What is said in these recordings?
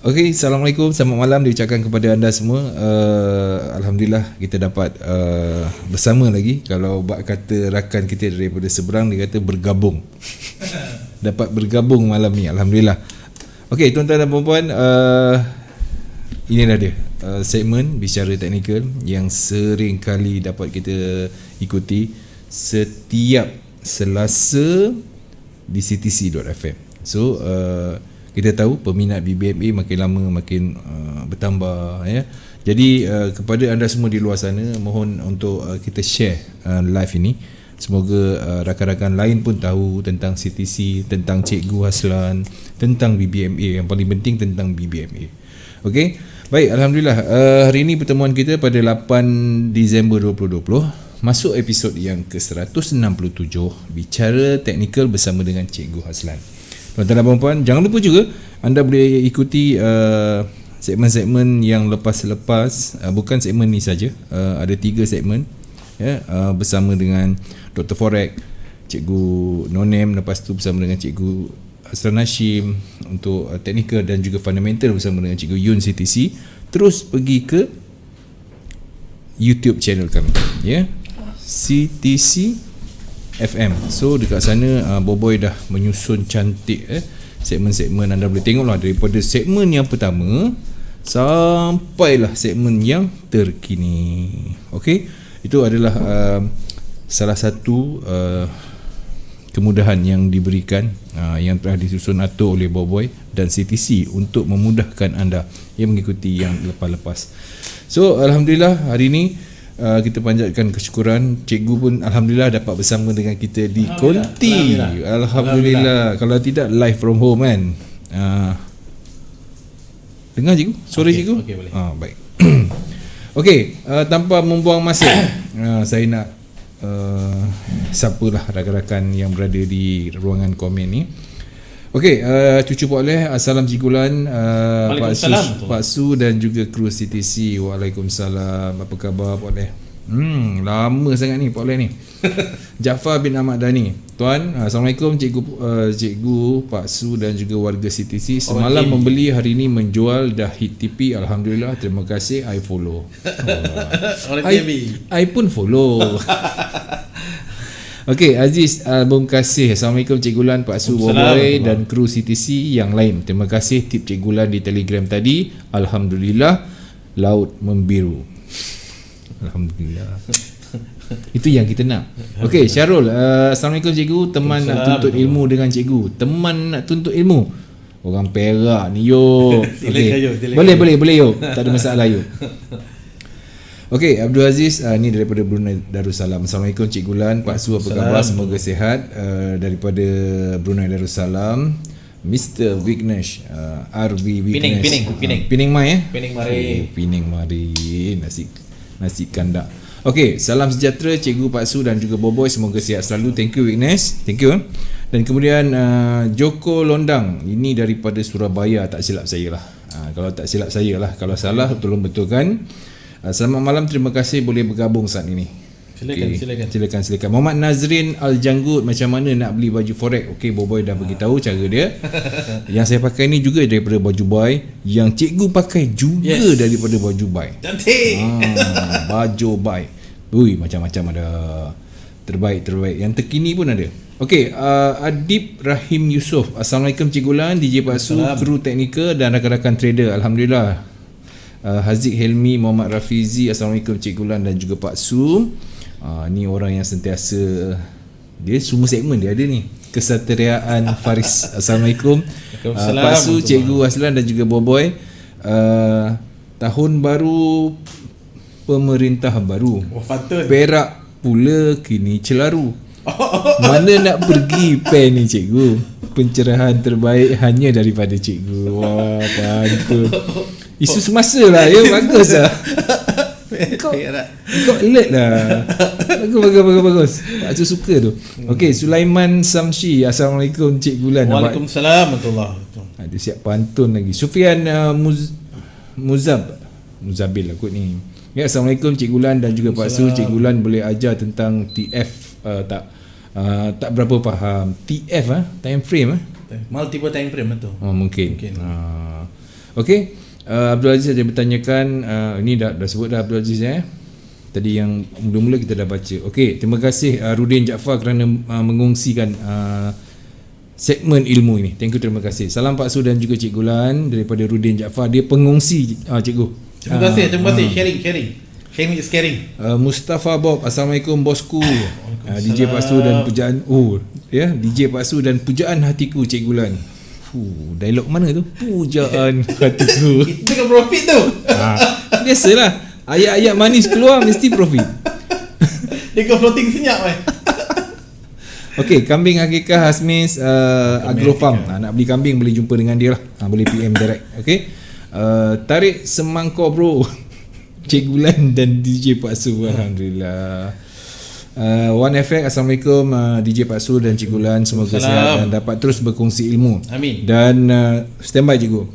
Okey, Assalamualaikum, selamat malam diucapkan kepada anda semua. Alhamdulillah kita dapat bersama lagi. Kalau bak kata rakan kita daripada seberang, dia kata bergabung. Dapat bergabung malam ni, Alhamdulillah. Okey, tuan-tuan dan puan-puan, inilah dia segmen bicara teknikal yang sering kali dapat kita ikuti setiap Selasa di ctc.fm. So kita tahu peminat BBMA makin lama makin bertambah ya. Jadi kepada anda semua di luar sana, mohon untuk kita share live ini. Semoga rakan-rakan lain pun tahu tentang CTC, tentang Cikgu Haslan, tentang BBMA, yang paling penting tentang BBMA. Okey. Baik, alhamdulillah hari ini pertemuan kita pada 8 Disember 2020, masuk episod yang ke-167, bicara teknikal bersama dengan Cikgu Haslan. Tuan-tuan dan puan-puan, jangan lupa juga anda boleh ikuti segmen-segmen yang lepas-lepas, bukan segmen ni saja, ada 3 segmen ya, bersama dengan Dr. Forek, Cikgu Nonem, lepas tu bersama dengan Cikgu Haslan Hashim untuk teknikal dan juga fundamental bersama dengan Cikgu Yun CTC. Terus pergi ke YouTube channel kami ya, CTC FM. So dekat sana Boboy dah menyusun cantik segmen-segmen. Anda boleh tengoklah daripada segmen yang pertama sampailah segmen yang terkini. Okey, itu adalah salah satu kemudahan yang diberikan, yang telah disusun atur oleh Boboy dan CTC untuk memudahkan anda yang mengikuti yang lepas-lepas. So alhamdulillah hari ini kita panjatkan kesyukuran, cikgu pun alhamdulillah dapat bersama dengan kita di Konti. Alhamdulillah. Kalau tidak live from home kan. Dengar cikgu? Suara cikgu? Okey, boleh. Baik. Okey, tanpa membuang masa, saya nak siapalah rakan-rakan yang berada di ruangan komen ni. Okey, cucu Pak Leh, Assalam Cikgu Lan, Pak Su dan juga kru CTC. Waalaikumsalam. Apa khabar Pak Leh? Lama sangat ni Pak Leh ni. Jaafar bin Ahmad Dhani. Tuan, Assalamualaikum Cikgu, Pak Su dan juga warga CTC. Semalam membeli, hari ini menjual, dah hit TP. Alhamdulillah, terima kasih, I follow. I pun follow. Okey, Aziz Album Kasih. Assalamualaikum Cikgu Lan, Pak Su, Boboy dan kru CTC yang lain. Terima kasih tip Cikgu Lan di Telegram tadi. Alhamdulillah, laut membiru. Alhamdulillah. Itu yang kita nak. Okey, Syarul, Assalamualaikum Cikgu. Teman nak tuntut ilmu dengan Cikgu. Teman nak tuntut ilmu. Orang Perak ni yo. Okay. Boleh yo. Tak ada masalah yo. Okey, Abdul Aziz ni daripada Brunei Darussalam. Assalamualaikum Cikgu Lan, Pak Su, apa khabar? Semoga sihat. Daripada Brunei Darussalam, Mr. Vignesh, RV Vignesh. Pining Mai Pining Mari. Pining Mari. Nasi kandak. Okey, salam sejahtera Cikgu, Pak Su dan juga Boboy, semoga sihat selalu. Thank you Vignesh. Thank you. Dan kemudian Joko Londang, ini daripada Surabaya, tak silap saya lah. Kalau tak silap saya lah, kalau salah tolong betulkan. Selamat malam, terima kasih boleh bergabung saat ini. Silakan. Muhammad Nazrin Al-Janggut, macam mana nak beli baju Forex? Okey, Boboy dah beritahu cara dia. Yang saya pakai ni juga daripada baju buy, yang cikgu pakai juga daripada baju buy. Cantik. Baju buy. Ui, macam-macam ada. Terbaik. Yang terkini pun ada. Okey, Adib Rahim Yusof. Assalamualaikum Cikgu Lan, DJ Pak Su, kru teknikal dan rakan-rakan trader. Alhamdulillah. Haziq Helmi, Muhammad Rafizi, Assalamualaikum Cikgu Lan dan juga Pak Su. Ni orang yang sentiasa, dia semua segmen dia ada ni. Kesatriaan Faris. Assalamualaikum Pak Su, Cikgu Haslan dan juga Boboy. Tahun baru, pemerintah baru, Perak pula kini celaru. Mana nak pergi pen ni Cikgu? Pencerahan terbaik hanya daripada Cikgu. Wah, pantun. Isu semasa lah ya, bagus lah. Kau alert lah. Bagus. Pak Cu suka tu. Okey, Sulaiman Samshi. Assalamualaikum Cikgu Lan. Waalaikumsalam warahmatullahi. Ada siap pantun lagi. Sufian Muzabil lah kot ni. Ya, Assalamualaikum Cikgu Lan dan juga Pak Su. Cikgu Lan boleh ajar tentang TF tak berapa faham. TF time frame Multiple time frame betul. Mungkin. Okey. Abdul Aziz ada bertanyakan, ini dah sebut dah Abdul Aziz tadi yang mula-mula kita dah baca. Okey, terima kasih Rudin Jaafar kerana mengongsikan segmen ilmu ini. Thank you, terima kasih. Salam Pak Su dan juga Cik Gulan daripada Rudin Jaafar. Dia pengongsi cikgu. Terima kasih. Sharing is caring. Mustafa Bob, Assalamualaikum bosku. DJ Pak Su dan pujaan. DJ Pak Su dan pujaan hatiku Cik Gulan. Dialog mana tu? Pujaan hatiku. Itu kan profit tu. Biasalah. Ayat-ayat manis keluar mesti profit. Dia ke floating senyap Okey, kambing Hakikah Hasmis Agrofarm. Nak beli kambing boleh jumpa dengan dia lah. Boleh PM direct. Okey. Tarik semangkor bro. Cik Gulan dan DJ Pak Su. Alhamdulillah. One Effect, Assalamualaikum DJ Pak Su dan Cik Gulan, semoga sihat dan dapat terus berkongsi ilmu. Amin. Dan standby cikgu.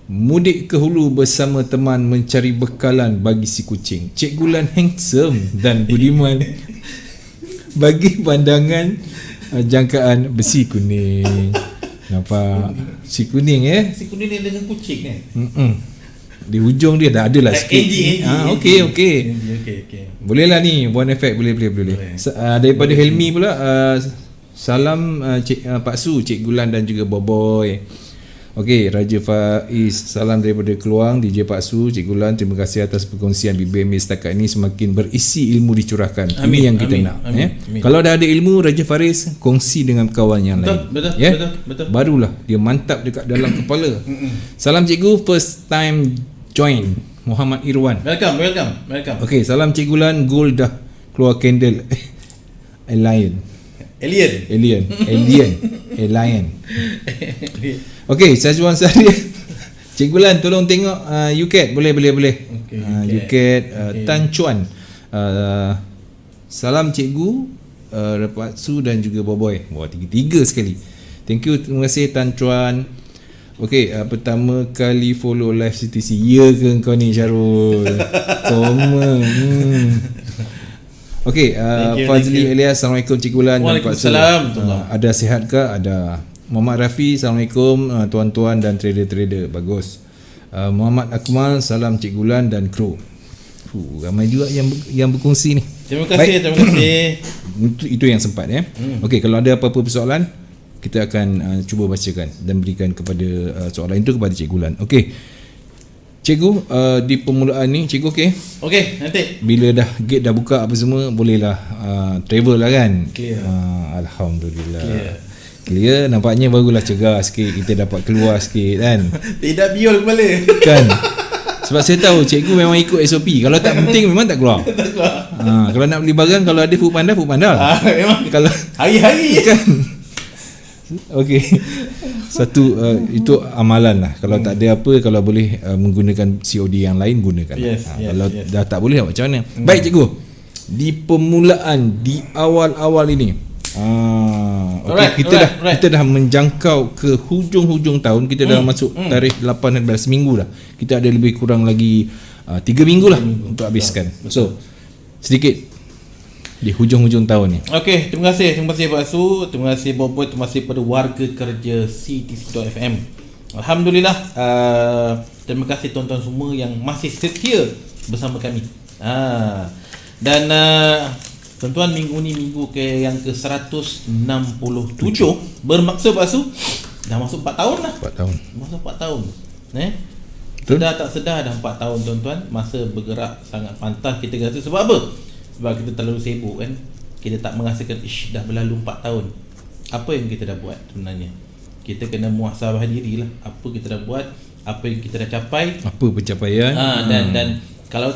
Mudik ke hulu bersama teman mencari bekalan bagi si kucing. Cik Gulan handsome dan budiman. Bagi pandangan jangkaan besi kuning. Nampak si kuning Si kuning ni dengan kucing di hujung dia dah ada lah sikit. Okey. Boleh lah ni One Effect boleh. Daripada Helmi pula, salam Pak Su, Cik Gulan dan juga Boboy. Okey, Raja Faiz, salam daripada Keluang, DJ Pak Su, Cik Gulan, terima kasih atas perkongsian BBM setakat ini, semakin berisi ilmu dicurahkan. Ini yang kita nak. Amin. Kalau dah ada ilmu, Raja Faiz kongsi dengan kawan yang lain. Betul. Barulah dia mantap dekat dalam kepala. Salam cikgu, first time join, Muhammad Irwan. Welcome. Okey, salam Cik Gulan, gold dah keluar candle. Alien. Okey, Syazwan Sari. Cik Gulan tolong tengok UCAT. Boleh. Okay. UCAT Tan Chuan. Salam cikgu, Pak Su dan juga Boboy. Tiga sekali. Thank you, terima kasih Tan Chuan. Okey, pertama kali follow live CTC. Ya ke kau ni Syarul? Koma. Okey, Fazli Elias, Assalamualaikum Cik Gulan dan Pak Su. Ada sihat ke? Ada. Muhammad Rafi, Assalamualaikum tuan-tuan dan trader-trader. Bagus. Muhammad Akmal, salam Cik Gulan dan kru. Ramai juga yang berkongsi ni. Terima kasih. Itu yang sempat Okey, kalau ada apa-apa persoalan, kita akan cuba bacakan dan berikan kepada soalan itu kepada Cik Gulan. Okey. Cikgu, di permulaan ni cikgu okey? Okey, nanti bila dah gate dah buka apa semua, bolehlah travel lah kan? Clear. Alhamdulillah. Clear, nampaknya barulah cegah sikit, kita dapat keluar sikit kan. Tidak biol kepala kan. Sebab saya tahu cikgu memang ikut SOP. Kalau tak penting memang tak keluar. Kalau nak beli barang, kalau ada Foodpanda memang. Kalau hari-hari kan. Okey. Satu itu amalan lah. Kalau tak ada apa, kalau boleh menggunakan COD yang lain, gunakan. Kalau dah tak boleh macam mana? Baik cikgu. Di permulaan, di awal-awal ini, kita dah menjangkau ke hujung-hujung tahun. Kita dah masuk tarikh 8 seminggu dah. Kita ada lebih kurang lagi 3 minggu lah untuk habiskan. So sedikit di hujung-hujung tahun ni. Okey, terima kasih Pak Su, terima kasih Boboy, terima kasih pada warga kerja CTC.FM. Alhamdulillah, terima kasih tuan-tuan semua yang masih setia bersama kami. Dan tuan-tuan, minggu ni minggu yang ke-167, bermaksud Pak Su dah masuk 4 tahun lah. 4 tahun. Masuk 4 tahun. Sedar tak sedar dah 4 tahun tuan-tuan. Masa bergerak sangat pantas kita rasa. Sebab apa? Sebab kita terlalu sibuk kan. Kita tak merasakan dah berlalu 4 tahun. Apa yang kita dah buat sebenarnya? Kita kena muhasabah diri lah. Apa kita dah buat, apa yang kita dah capai, apa pencapaian. Dan kalau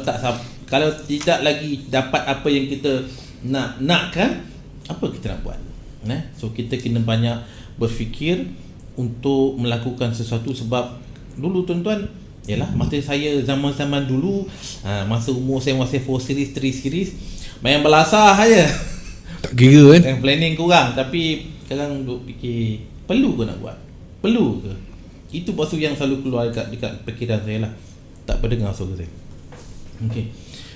tidak lagi dapat apa yang kita nakkan, apa kita nak buat? So kita kena banyak berfikir untuk melakukan sesuatu. Sebab dulu tuan-tuan, yalah, masa saya zaman-zaman dulu, masa umur saya masih 4 series, 3 series, main belasah saja. Tak kira kan? Yang planning kurang. Tapi sekarang duk fikir, perlu ke nak buat? Perlu ke? Itu maksud yang selalu keluar dekat fikiran saya lah. Tak berdengar suara saya. Okey.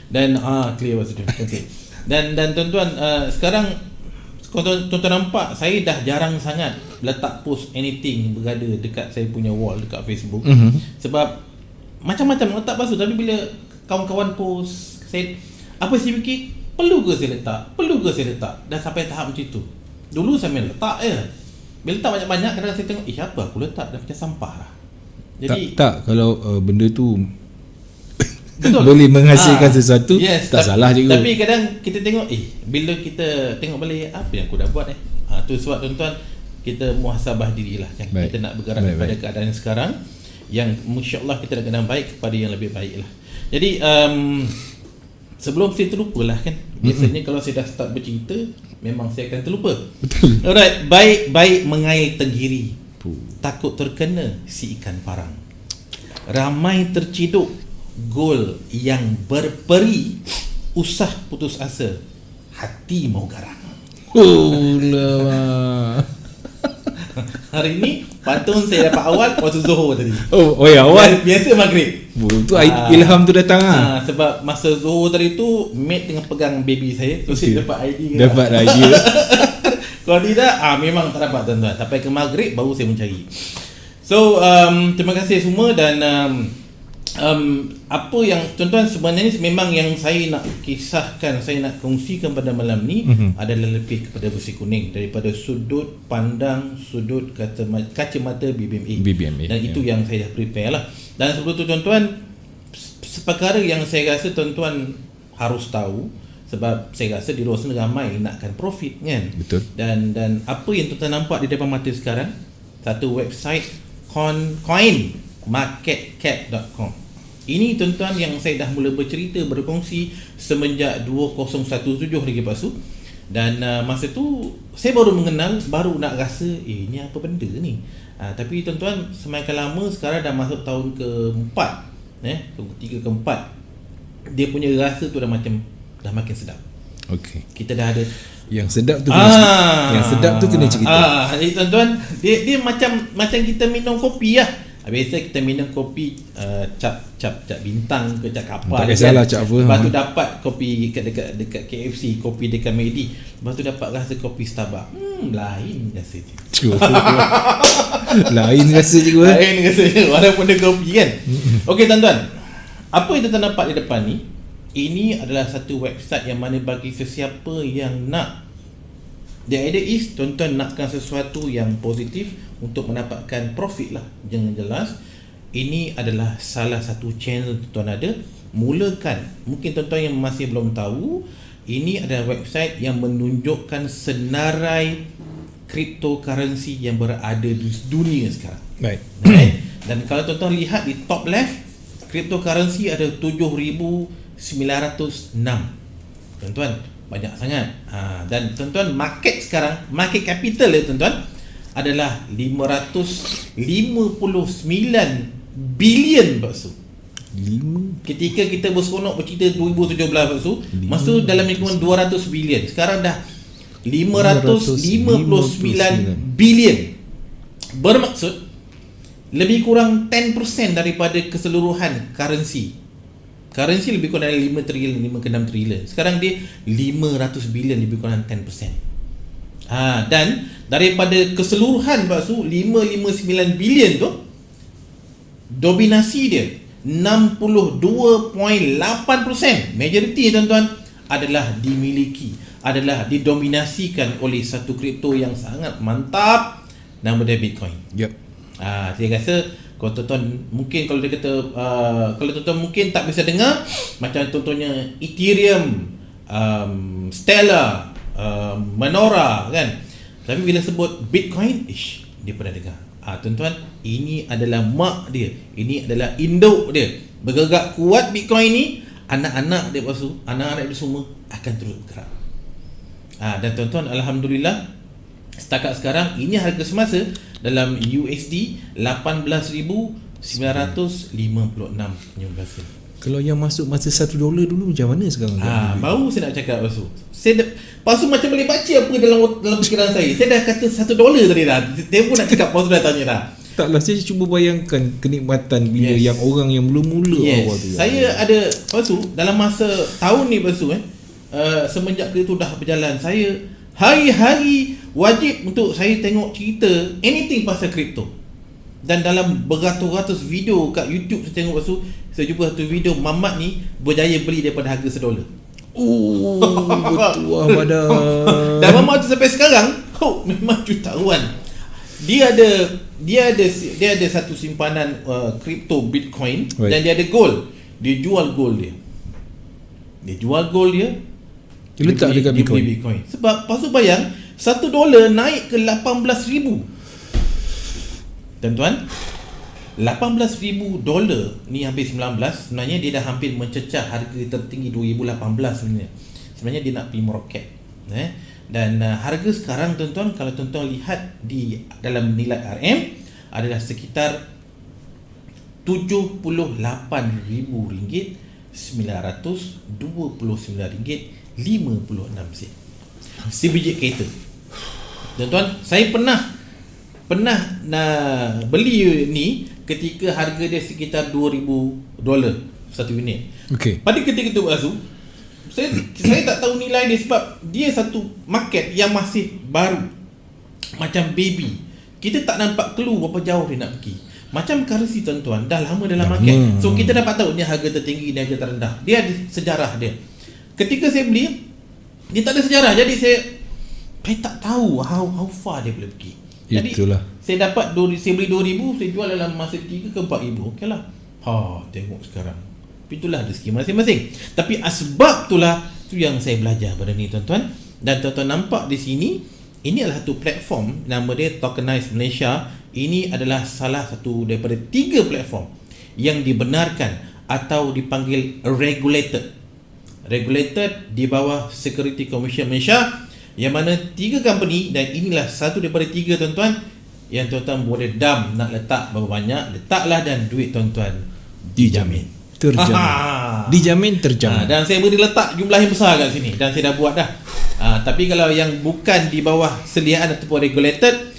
Dan clear maksudnya. Okey. Dan tuan-tuan, sekarang tuan-tuan nampak saya dah jarang sangat letak post anything berada dekat saya punya wall dekat Facebook. Sebab macam-macam letak pasu, tapi bila kawan-kawan post, saya fikir perlu ke saya letak. Dah sampai tahap macam tu. Dulu saya main letak je. Bila letak banyak-banyak, kadang saya tengok apa aku letak dah macam sampah lah. Jadi tak kalau benda tu betul, boleh menghasilkan sesuatu, tak salah juga. Tapi kadang kita tengok bila kita tengok balik apa yang aku dah buat tu sebab tuan-tuan kita muhasabah dirilah kan. Baik. Kita nak bergerak kepada keadaan sekarang yang insya-Allah kita nak kena baik kepada yang lebih baik lah. Jadi sebelum saya terlupalah kan. Biasanya kalau saya dah start bercerita memang saya akan terlupa. Betul. Alright, baik mengail tenggiri. Takut terkena si ikan parang. Ramai terciduk gol yang berperi, usah putus asa, hati mau garang. Hari ni pantun saya dapat awal waktu Zuhur tadi. Awal. Biasa maghrib. Tu ilham tu datang sebab masa Zuhur tadi tu mate tengah pegang baby saya, so saya dapat idea. Dapat idea. Kalau tidak memang tak dapat tuan-tuan. Sampai ke maghrib baru saya mencari. So terima kasih semua. Dan apa yang tuan-tuan sebenarnya memang yang saya nak kisahkan, saya nak kongsikan pada malam ni adalah lebih kepada Bersih Kuning daripada sudut pandang, sudut kacamata BBMA. Dan itu yang saya dah prepare lah. Dan sebelum tu tuan-tuan, perkara yang saya rasa tuan-tuan harus tahu, sebab saya rasa di luar sana ramai nakkan profit kan. Betul. Dan apa yang tuan-tuan nampak di depan mata sekarang, satu website coinmarketcap.com. Ini tuan-tuan yang saya dah mula bercerita, berkongsi semenjak 2017 lagi pasu. Dan masa tu saya baru mengenal, baru nak rasa ni apa benda ni. Tapi tuan-tuan semakin lama sekarang dah masuk tahun ke-4, ke-3 ke-4, dia punya rasa tu dah makin sedap. Okey. Kita dah ada yang sedap tu kena cerita. Jadi tuan-tuan, dia macam kita minum kopi lah. Biasa kita minum kopi cap bintang ke cap kapal. Tak kisahlah cap apa. Lepas tu dapat kopi dekat KFC, kopi dekat McD. Lepas tu dapat rasa kopi Starbucks. Lain rasa dia. Lain rasa juga. Lain rasa walaupun dia kopi kan. Okey tuan-tuan, apa yang tuan-tuan nampak di depan ni, ini adalah satu website yang mana bagi sesiapa yang nak, the idea is tuan-tuan nakkan sesuatu yang positif untuk mendapatkan profit lah. Jangan jelas, ini adalah salah satu channel tuan-tuan ada. Mulakan, mungkin tuan-tuan yang masih belum tahu, ini adalah website yang menunjukkan senarai cryptocurrency yang berada di dunia sekarang. Baik. Dan kalau tuan-tuan lihat di top left, cryptocurrency ada 7,906. Tuan-tuan, banyak sangat. Dan tuan-tuan, market sekarang, market capital dia tuan-tuan adalah 559 bilion bakso. Ketika kita berseronok bercerita 2017 bakso, masa dalam lingkungan 200 bilion. Sekarang dah 559 bilion. Bermaksud lebih kurang 10% daripada keseluruhan currency. Currency lebih kurang dari 5 trilion, 5 ke 6 trilion. Sekarang dia 500 bilion, lebih kurang 10%. Dan daripada keseluruhan bakso 559 bilion tu, dominasi dia 62.8%. Majoriti tuan-tuan adalah dimiliki, adalah didominasikan oleh satu kripto yang sangat mantap, nama dia Bitcoin. Saya rasa kalau tuan-tuan mungkin kalau dia kata kalau tuan-tuan mungkin tak bisa dengar, macam contohnya Ethereum, Stellar, Monero kan. Tapi bila sebut Bitcoin, dia pernah dengar. Tuan-tuan, ini adalah mak dia, ini adalah induk dia. Bergerak kuat Bitcoin ni, anak-anak dia pasu, anak-anak dia semua akan terus bergerak. Dan tuan-tuan, alhamdulillah, setakat sekarang ini harga semasa dalam USD 18,956 US. Kalau yang masuk masa $1 dulu macam mana sekarang? Baru saya nak cakap pasu. Pasu macam boleh baca apa dalam fikiran saya. Saya dah kata $1 tadi dah. Dia pun nak cakap, pasu dah tanya dah. Taklah, saya cuba bayangkan kenikmatan bila yang orang yang mula-mula awal tu. Saya ada pasu dalam masa tahun ni pasu semenjak itu dah berjalan, saya hari-hari wajib untuk saya tengok cerita anything pasal kripto. Dan dalam beratus-ratus video kat YouTube saya tengok, lepas tu saya jumpa satu video Mamat ni berjaya beli daripada harga $1. Oh, betul pada. Dan Mamat tu sampai sekarang memang jutawan. Dia ada satu simpanan kripto Bitcoin, right, dan dia ada gold. Dia jual gold dia. Dia letak dekat Bitcoin. Bitcoin. Sebab pasal bayang $1 naik ke 18,000. Tuan-tuan, $18,000 ni hampir 19. Sebenarnya dia dah hampir mencecah harga tertinggi 2018 sebenarnya. Sebenarnya dia nak pergi meroket. Dan harga sekarang tuan-tuan, kalau tuan-tuan lihat di dalam nilai RM adalah sekitar RM79,929.56. sebiji kereta. Tuan-tuan, saya pernah beli ni ketika harga dia sekitar $2,000 satu unit. Okey. Pada ketika itu saya tak tahu nilai dia, sebab dia satu market yang masih baru, macam baby. Kita tak nampak clue berapa jauh dia nak pergi. Macam currency tuan-tuan, dah lama dalam market. So kita dapat tahu ni harga tertinggi, ni harga terendah. Dia ada sejarah dia. Ketika saya beli, dia tak ada sejarah. Jadi saya tak tahu how far dia boleh pergi. Jadi itulah. saya beli 2,000, saya jual dalam masa 3 ke 4,000. Okeylah. Tengok sekarang. Itulah rezeki masing-masing. Tapi asbab itulah tu yang saya belajar pada ni tuan-tuan. Dan tuan-tuan nampak di sini, ini adalah satu platform, nama dia Tokenize Malaysia. Ini adalah salah satu daripada 3 platform yang dibenarkan atau dipanggil regulated di bawah Security Commission Malaysia, yang mana 3 company, dan inilah satu daripada 3 tuan-tuan, yang tuan-tuan boleh nak letak berapa banyak, letaklah, dan duit tuan-tuan dijamin. Dijamin terjamin. Dan saya boleh letak jumlah yang besar kat sini, dan saya dah buat dah. Tapi kalau yang bukan di bawah seliaan ataupun regulated,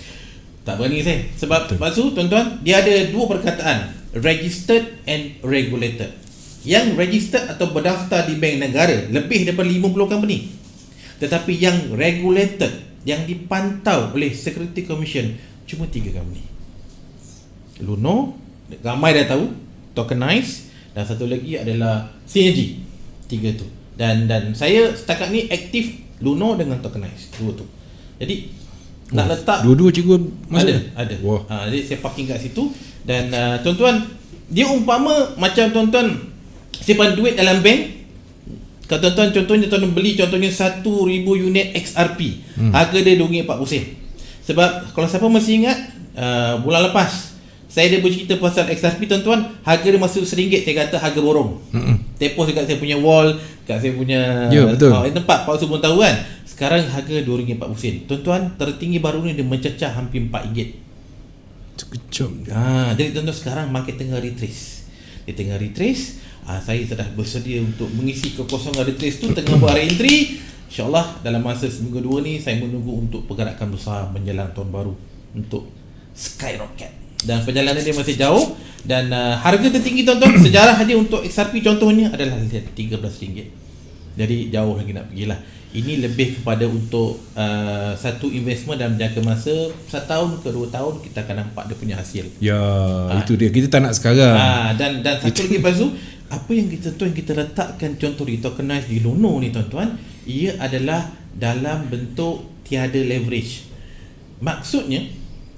tak berani saya. Sebab maksud tuan-tuan, dia ada 2 perkataan, registered and regulated. Yang registered atau berdaftar di bank negara lebih daripada 50 company. Tetapi yang regulated, yang dipantau oleh Security Commission, cuma 3 company. Luno, ramai dah tahu, Tokenize, dan satu lagi adalah Synergy. 3 tu. Dan saya setakat ni aktif Luno dengan Tokenize, 2 tu. Jadi nak letak dua-dua cikgu masuk? Ada. Jadi saya parking kat situ. Dan tuan-tuan, dia umpama macam tuan-tuan simpan duit dalam bank. Kalau tuan-tuan contohnya tuan-tuan beli contohnya 1,000 unit XRP, harga dia RM2.40. Sebab kalau siapa masih ingat, bulan lepas saya ada bercerita pasal XRP tuan-tuan, harga dia masih RM1, saya kata harga borong. Tepoh dekat saya punya wall, kat saya punya tempat, Pak Su pun tahu kan. Sekarang harga RM2.40. Tuan-tuan, tertinggi baru ni dia mencecah hampir RM4. Sekejap. Jadi tuan-tuan, sekarang market tengah retrace. Dia tengah retrace. Saya sudah bersedia untuk mengisi kekosongan retrace tu, tengah buat entry. InsyaAllah dalam masa seminggu 2 ni saya menunggu untuk pergerakan besar menjelang tahun baru untuk skyrocket. Dan perjalanan dia masih jauh. Dan harga tertinggi tuan-tuan, sejarah dia untuk XRP contohnya adalah RM13. Jadi jauh lagi nak pergilah. Ini lebih kepada untuk satu investment dalam jangka masa 1 tahun ke 2 tahun, kita akan nampak dia punya hasil. Itu dia, kita tak nak sekarang. Dan satu lagi lepas tu, apa yang kita letakkan contoh di Tokenize di Luno ni tuan-tuan, ia adalah dalam bentuk tiada leverage. Maksudnya,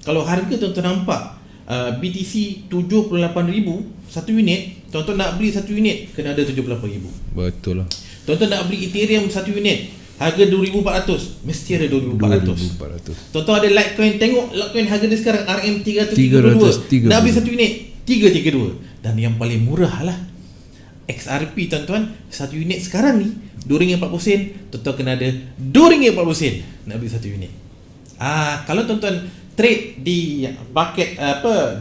kalau harga tuan-tuan nampak BTC 78,000 satu unit, tuan-tuan nak beli satu unit kena ada 78,000. Betul lah. Tuan-tuan nak beli Ethereum satu unit, harga 2,400, mesti ada 2,400. Tuan-tuan ada Litecoin, tengok Litecoin harga dia sekarang RM332, nak beli satu unit 332. Dan yang paling murah lah XRP tuan-tuan, satu unit sekarang ni RM2.40, tuan-tuan kena ada RM2.40 nak beli satu unit. Kalau tuan-tuan trade di bucket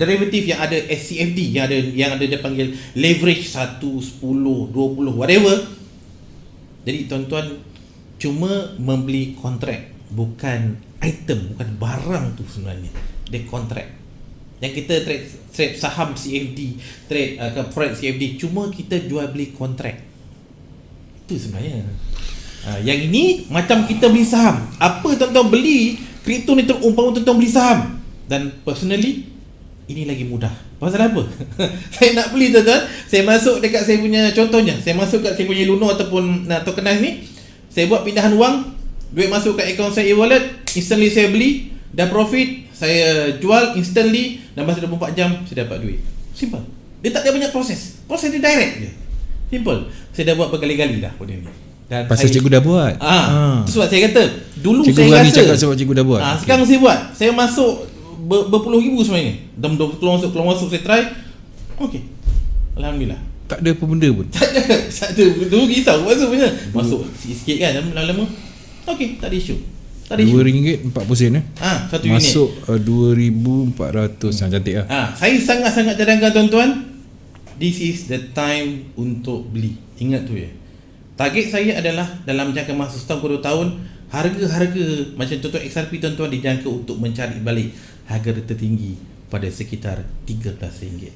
derivative yang ada SCFD, yang ada dia panggil leverage 1, 10, 20 whatever. Jadi tuan-tuan cuma membeli kontrak, bukan item, bukan barang tu sebenarnya. Dia kontrak. Yang kita trade saham CFD, trade forex CFD, cuma kita jual beli kontrak. Itu sebenarnya. Yang ini macam kita beli saham. Apa tuan-tuan beli kripto ni umpama tuan-tuan beli saham. Dan personally ini lagi mudah. Pasal apa? Saya nak beli tuan-tuan, saya masuk dekat saya punya, contohnya saya masuk kat saya punya Luno ataupun tokenize ni, saya buat pindahan wang, duit masuk kat akaun saya e-wallet, instantly saya beli, dah profit, saya jual instantly, dan masa 24 jam saya dapat duit. Simple. Dia tak ada banyak proses. Proses dia direct je. Simple. Saya dah buat berkali-kali dah benda ni. Dan Pasal cikgu dah buat. Itu sebab saya kata dulu cikgu saya berani rasa cakap sebab cikgu dah buat. Sekarang saya buat. Saya masuk berpuluh ribu sebenarnya. Keluar masuk saya try. Okey. Alhamdulillah. Tak ada apa benda pun. Tak ada. Dulu risau maksudnya. Masuk sikit kan lama-lama. Okey, tak ada isu. RM2.40 satu unit. Masuk 2,400. Cantik lah. Saya sangat-sangat cadangkan tuan-tuan, this is the time untuk beli. Ingat tu ya. Target saya adalah dalam jangka masa setahun ke 2 tahun, harga-harga macam contoh XRP tuan-tuan dijangka untuk mencari balik harga tertinggi pada sekitar RM13.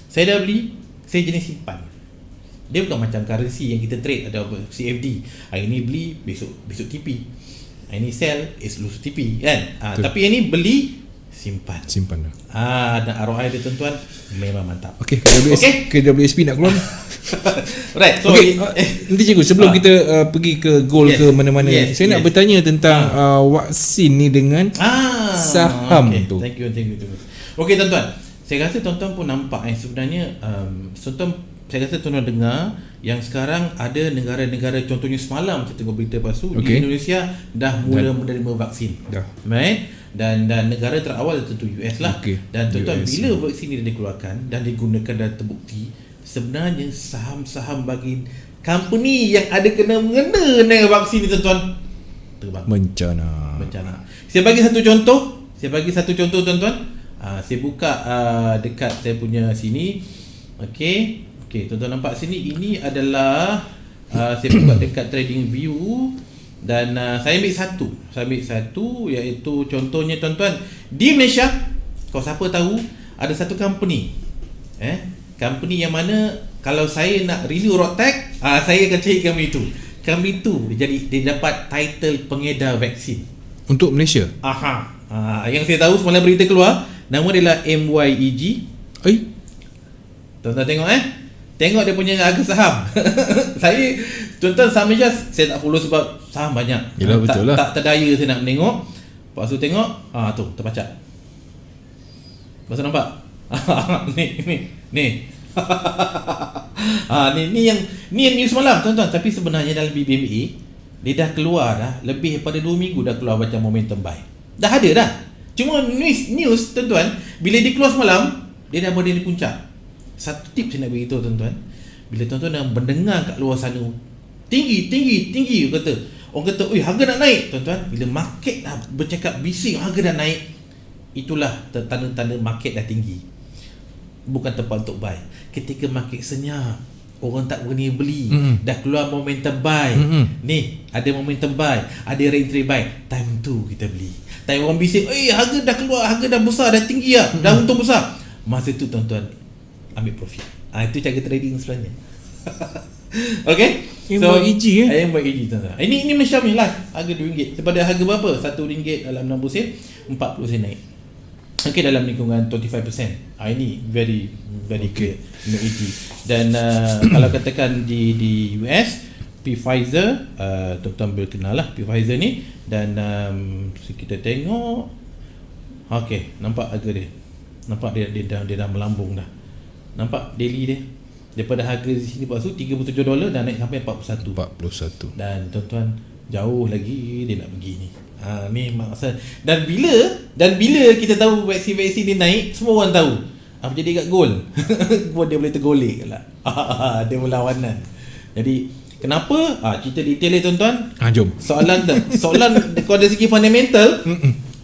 Saya dah beli, saya jenis simpan. Dia bukan macam currency yang kita trade, ada apa CFD. Hari ni beli, besok TP. Hari ni sell, lusa TP kan. Tapi yang ni beli, simpan dah. Dan ROI dia tuan-tuan memang mantap. Okey, KWSP nak keluar. Right. So nanti cikgu sebelum kita pergi ke goal ke mana-mana, saya nak bertanya tentang vaksin ni dengan saham tu. Thank you. Okey tuan-tuan, saya rasa tuan-tuan pun nampak sebenarnya saya rasa tuan-tuan dengar yang sekarang ada negara-negara, contohnya semalam saya tengok berita pasu di Indonesia dah mula menerima vaksin. Right? Dan negara terawal tentu US lah. Dan tuan-tuan, bila vaksin ini dikeluarkan dan digunakan dan terbukti, sebenarnya saham-saham bagi company yang ada kena-mengena dengan vaksin ni tuan-tuan terbang. Bencana. Saya bagi satu contoh tuan-tuan. Saya buka dekat saya punya sini. Okey, tuan-tuan nampak sini, ini adalah saya buka dekat TradingView dan saya ambil satu iaitu contohnya tuan-tuan, di Malaysia, kalau siapa tahu ada satu company company yang mana kalau saya nak renew road tag, saya akan cari company itu dia dapat title pengedar vaksin untuk Malaysia. Yang saya tahu semalam berita keluar, nama dia lah MYEG. Tuan-tuan tengok dia punya harga saham. Saya tuan-tuan saham Malaysia saya tak follow sebab saham banyak. Yelah, betul lah. Tak daya saya nak menengok. Lepas tu tengok, tu terpacat. Lepas tu nampak. Ni. Ni yang news malam tuan-tuan. Tapi sebenarnya dalam BBMA dia dah keluar dah lebih daripada 2 minggu dah keluar macam momentum buy. Dah ada dah. Cuma news tuan-tuan, bila dia keluar semalam, dia dah berada di puncak. Satu tip saya nak beritahu tuan-tuan, bila tuan-tuan dah mendengar kat luar sana tinggi kata, orang kata harga nak naik, tuan-tuan, bila market dah bercakap bising harga dah naik, itulah tanda-tanda market dah tinggi, bukan tempat untuk buy. Ketika market senyap, orang tak berani beli, dah keluar momentum buy, ni ada momentum buy, ada entry buy, time tu kita beli. Time orang bising, harga dah keluar, harga dah besar, dah tinggi lah, dah untung besar, masa tu tuan-tuan ambil profit. Itu cara trading sebenarnya. Okay, MYEG tuan-tuan. Ini Malaysia ni lah, harga RM2 daripada harga berapa? RM1 dalam 60 sen, 40 sen naik. Okay, dalam lingkungan 25%. Ini very clear MYEG. Dan kalau katakan di US, Pfizer, tuan-tuan boleh kenal lah Pfizer ni. Dan kita tengok, okay, nampak harga dia, nampak dia dah melambung dah. Nampak daily dia daripada harga di sini lepas tu $37 dan naik sampai 41. Dan tuan-tuan, jauh lagi dia nak pergi ni. Ni maksud. Dan bila kita tahu vaksin ni naik, semua orang tahu apa jadi kat gold. Dia boleh tergolek lah. Dia berlawanan. Jadi kenapa? Cerita detail dia tuan-tuan. Jom. Soalan kalau dari segi fundamental,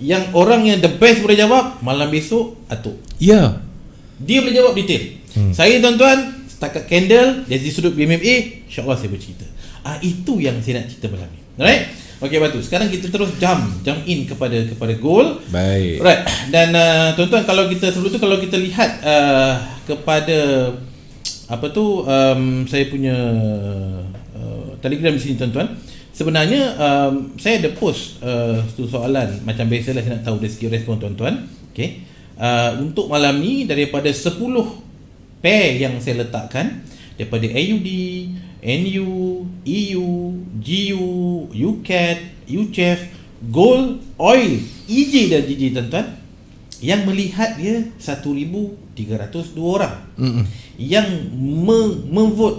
yang orang yang the best boleh jawab malam besok Atuk. Ya. Dia boleh jawab detail. Saya tuan-tuan setakat candle dari sudut BMA, insya-Allah saya bercerita. Itu yang saya nak cerita malam ni. Alright? Okey, batu. Sekarang kita terus jump in kepada goal. Baik. Right. Dan tuan-tuan, kalau kita lihat kepada saya punya Telegram di sini tuan-tuan. sebenarnya saya ada post tu soalan macam biasalah, saya nak tahu dari segi respon tuan-tuan. Okey. Untuk malam ni daripada 10 pair yang saya letakkan daripada AUD, NU, EU, GU, UCAT, UCHEF, Gold, Oil, EJ dan GG tuan-tuan, yang melihat dia 1,302 orang. Yang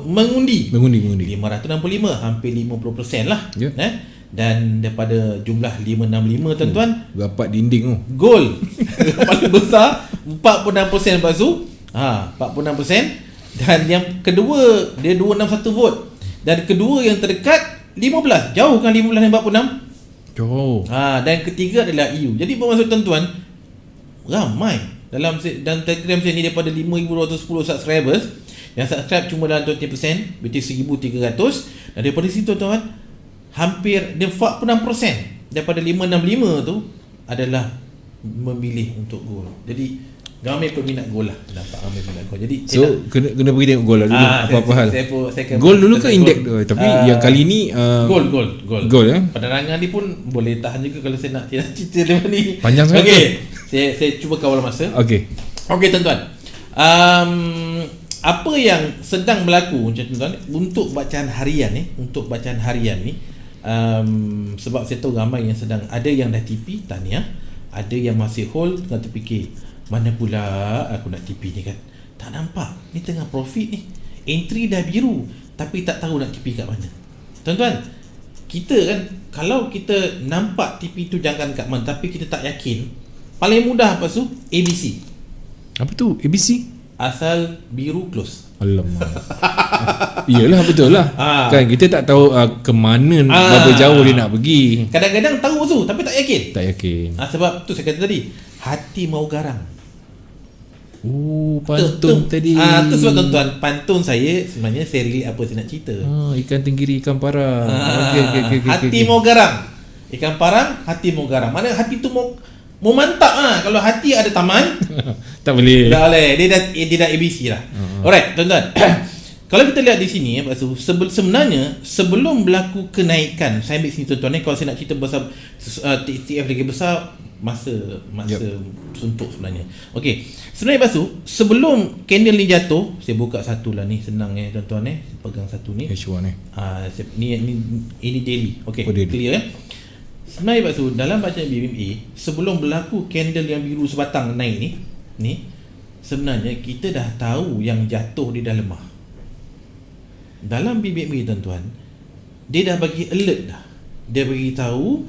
mengundi 565, hampir 50% lah. Dan daripada jumlah 565 tuan-tuan, rapat dinding tu. Gold paling besar 46% Pak Su. 46%. Dan yang kedua dia 261 vote. Dan kedua yang terdekat 15. Jauh kan 15 dan 46? Jauh. Dan ketiga adalah EU. Jadi bermaksud tuan-tuan, ramai dalam Telegram saya ni daripada 5,210 subscribers, yang subscribe cuma dalam 20%, berarti 1,300. Dan daripada situ tuan-tuan, hampir 46% daripada 565 tu adalah memilih untuk Gold. Jadi ramai peminat Gold lah. Nampak ramai peminat Gold. Jadi so kena pergi tengok Gold lah dulu. Apa-apa hal saya Gold dulu kan indeks tu. Tapi yang kali ni Gold Penerangan ni pun boleh tahan juga kalau saya nak cerita dia ni. Panjang sangat. Okey, saya cuba kawal masa. Okey tuan-tuan, apa yang sedang berlaku tuan-tuan untuk bacaan harian ni, sebab saya tahu ramai yang sedang, ada yang dah TP, tahniah. Ada yang masih hold, tengah terfikir, mana pula aku nak TP ni kan, tak nampak, ni tengah profit ni, entry dah biru tapi tak tahu nak TP kat mana. Tuan-tuan, kita kan kalau kita nampak TP tu jangan kat mana tapi kita tak yakin, paling mudah apa tu? ABC. Apa tu ABC? Asal biru close. Alamak. Iyalah, betul lah. Kan kita tak tahu ke mana, berapa jauh dia nak pergi. Kadang-kadang tahu tu tapi tak yakin. Sebab tu saya kata tadi, hati mau garang. Pantun tadi. Tu sebab tuan-tuan, pantun saya sebenarnya saya relate apa saya nak cerita. Ikan tenggiri, ikan parang. Hati mau garang. Ikan parang, hati mau garang. Mana hati tu mau mantap. Kalau hati ada taman tak boleh. Tak boleh. Dia dah ABC lah. Alright, tuan-tuan. Kalau kita lihat di sini, sebenarnya sebelum berlaku kenaikan, saya ambil sini tuan-tuan, kalau saya nak cerita pasal TTF lagi besar, masa suntuk sebenarnya. Okey. Sebenarnya Basu, sebelum candle ni jatuh, saya buka satu lah ni, senang tuan-tuan saya pegang satu ni. H1 ini daily. Okey, clear Sebenarnya Basu, dalam bacaan BMA, sebelum berlaku candle yang biru sebatang naik ni sebenarnya kita dah tahu yang jatuh dia dah lemah. Dalam BMA tuan-tuan, dia dah bagi alert dah. Dia bagi tahu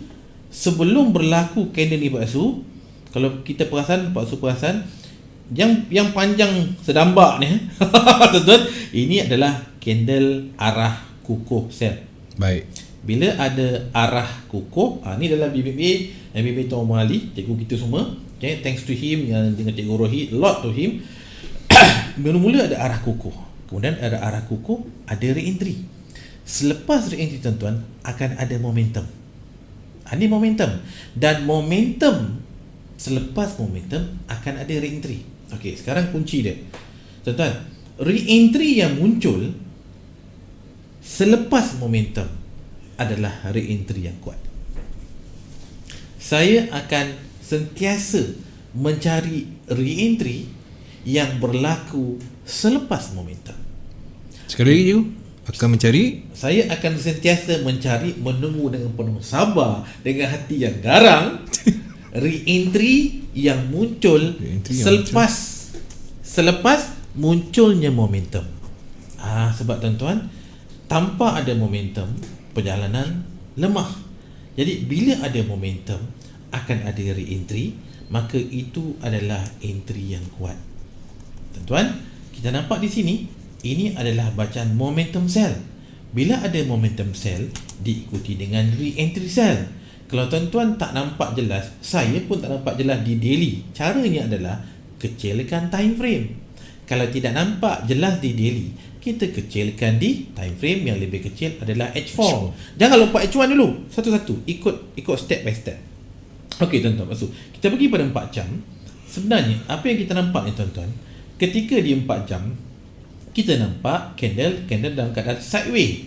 sebelum berlaku candle ni Pak Su, kalau kita perasan, Pak Su perasan, yang panjang sedambak ni tuan-tuan, ini adalah candle arah kukuh sell. Baik. Bila ada arah kukuh, ni dalam BBB Tuan Muhammad Ali, cikgu kita semua, thanks to him, dengan cikgu Rohit, lot to him. Mula-mula ada arah kukuh, kemudian ada arah kukuh, ada re-entry. Selepas re-entry tuan-tuan, akan ada momentum. Ini momentum. Dan momentum, selepas momentum akan ada re-entry. Okey, sekarang kunci dia tuan-tuan, re-entry yang muncul selepas momentum adalah re-entry yang kuat. Saya akan sentiasa mencari re-entry yang berlaku selepas momentum. Sekali lagi akan mencari, saya akan sentiasa mencari, menunggu dengan penuh sabar, dengan hati yang garang re-entry yang muncul selepas munculnya momentum. Sebab tuan-tuan, tanpa ada momentum, perjalanan lemah. Jadi bila ada momentum, akan ada re-entry, maka itu adalah entry yang kuat. Tuan-tuan, kita nampak di sini, ini adalah bacaan momentum sell. Bila ada momentum sell, diikuti dengan re-entry sell. Kalau tuan-tuan tak nampak jelas, saya pun tak nampak jelas di daily, caranya adalah kecilkan time frame. Kalau tidak nampak jelas di daily, kita kecilkan di time frame yang lebih kecil adalah H4. Jangan lompat H1 dulu, satu-satu, ikut step by step. Okey tuan-tuan, maksud kita pergi pada 4 jam. Sebenarnya apa yang kita nampak ni tuan-tuan, ketika di 4 jam kita nampak candle dalam keadaan sideways.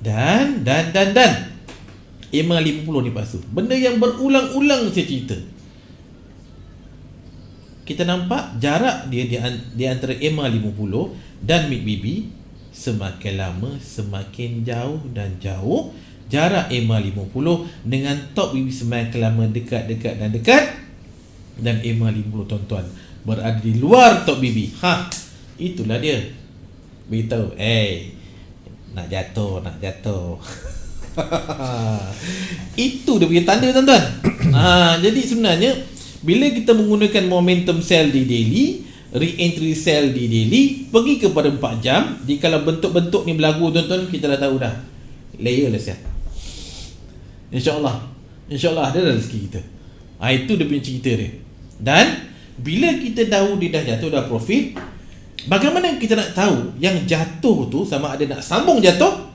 Dan EMA 50 ni Pak Su, benda yang berulang-ulang saya cerita. Kita nampak jarak dia di antara EMA 50 dan MIG-BB semakin lama semakin jauh dan jauh. Jarak EMA 50 dengan top BB semakin lama dekat dan dekat, dan EMA 50 tuan-tuan berada di luar top BB. Itulah dia. Beritahu, nak jatuh. Itu dia punya tanda tuan-tuan. Jadi sebenarnya bila kita menggunakan momentum cell di daily, re-entry cell di daily, pergi kepada 4 jam, jikalau bentuk-bentuk ni berlaku tuan-tuan, kita dah tahu dah. Layer lah siap. InsyaAllah ada rezeki kita. Itu dia punya cerita dia. Dan bila kita tahu dia dah jatuh, dah profit, bagaimana kita nak tahu yang jatuh tu sama ada nak sambung jatuh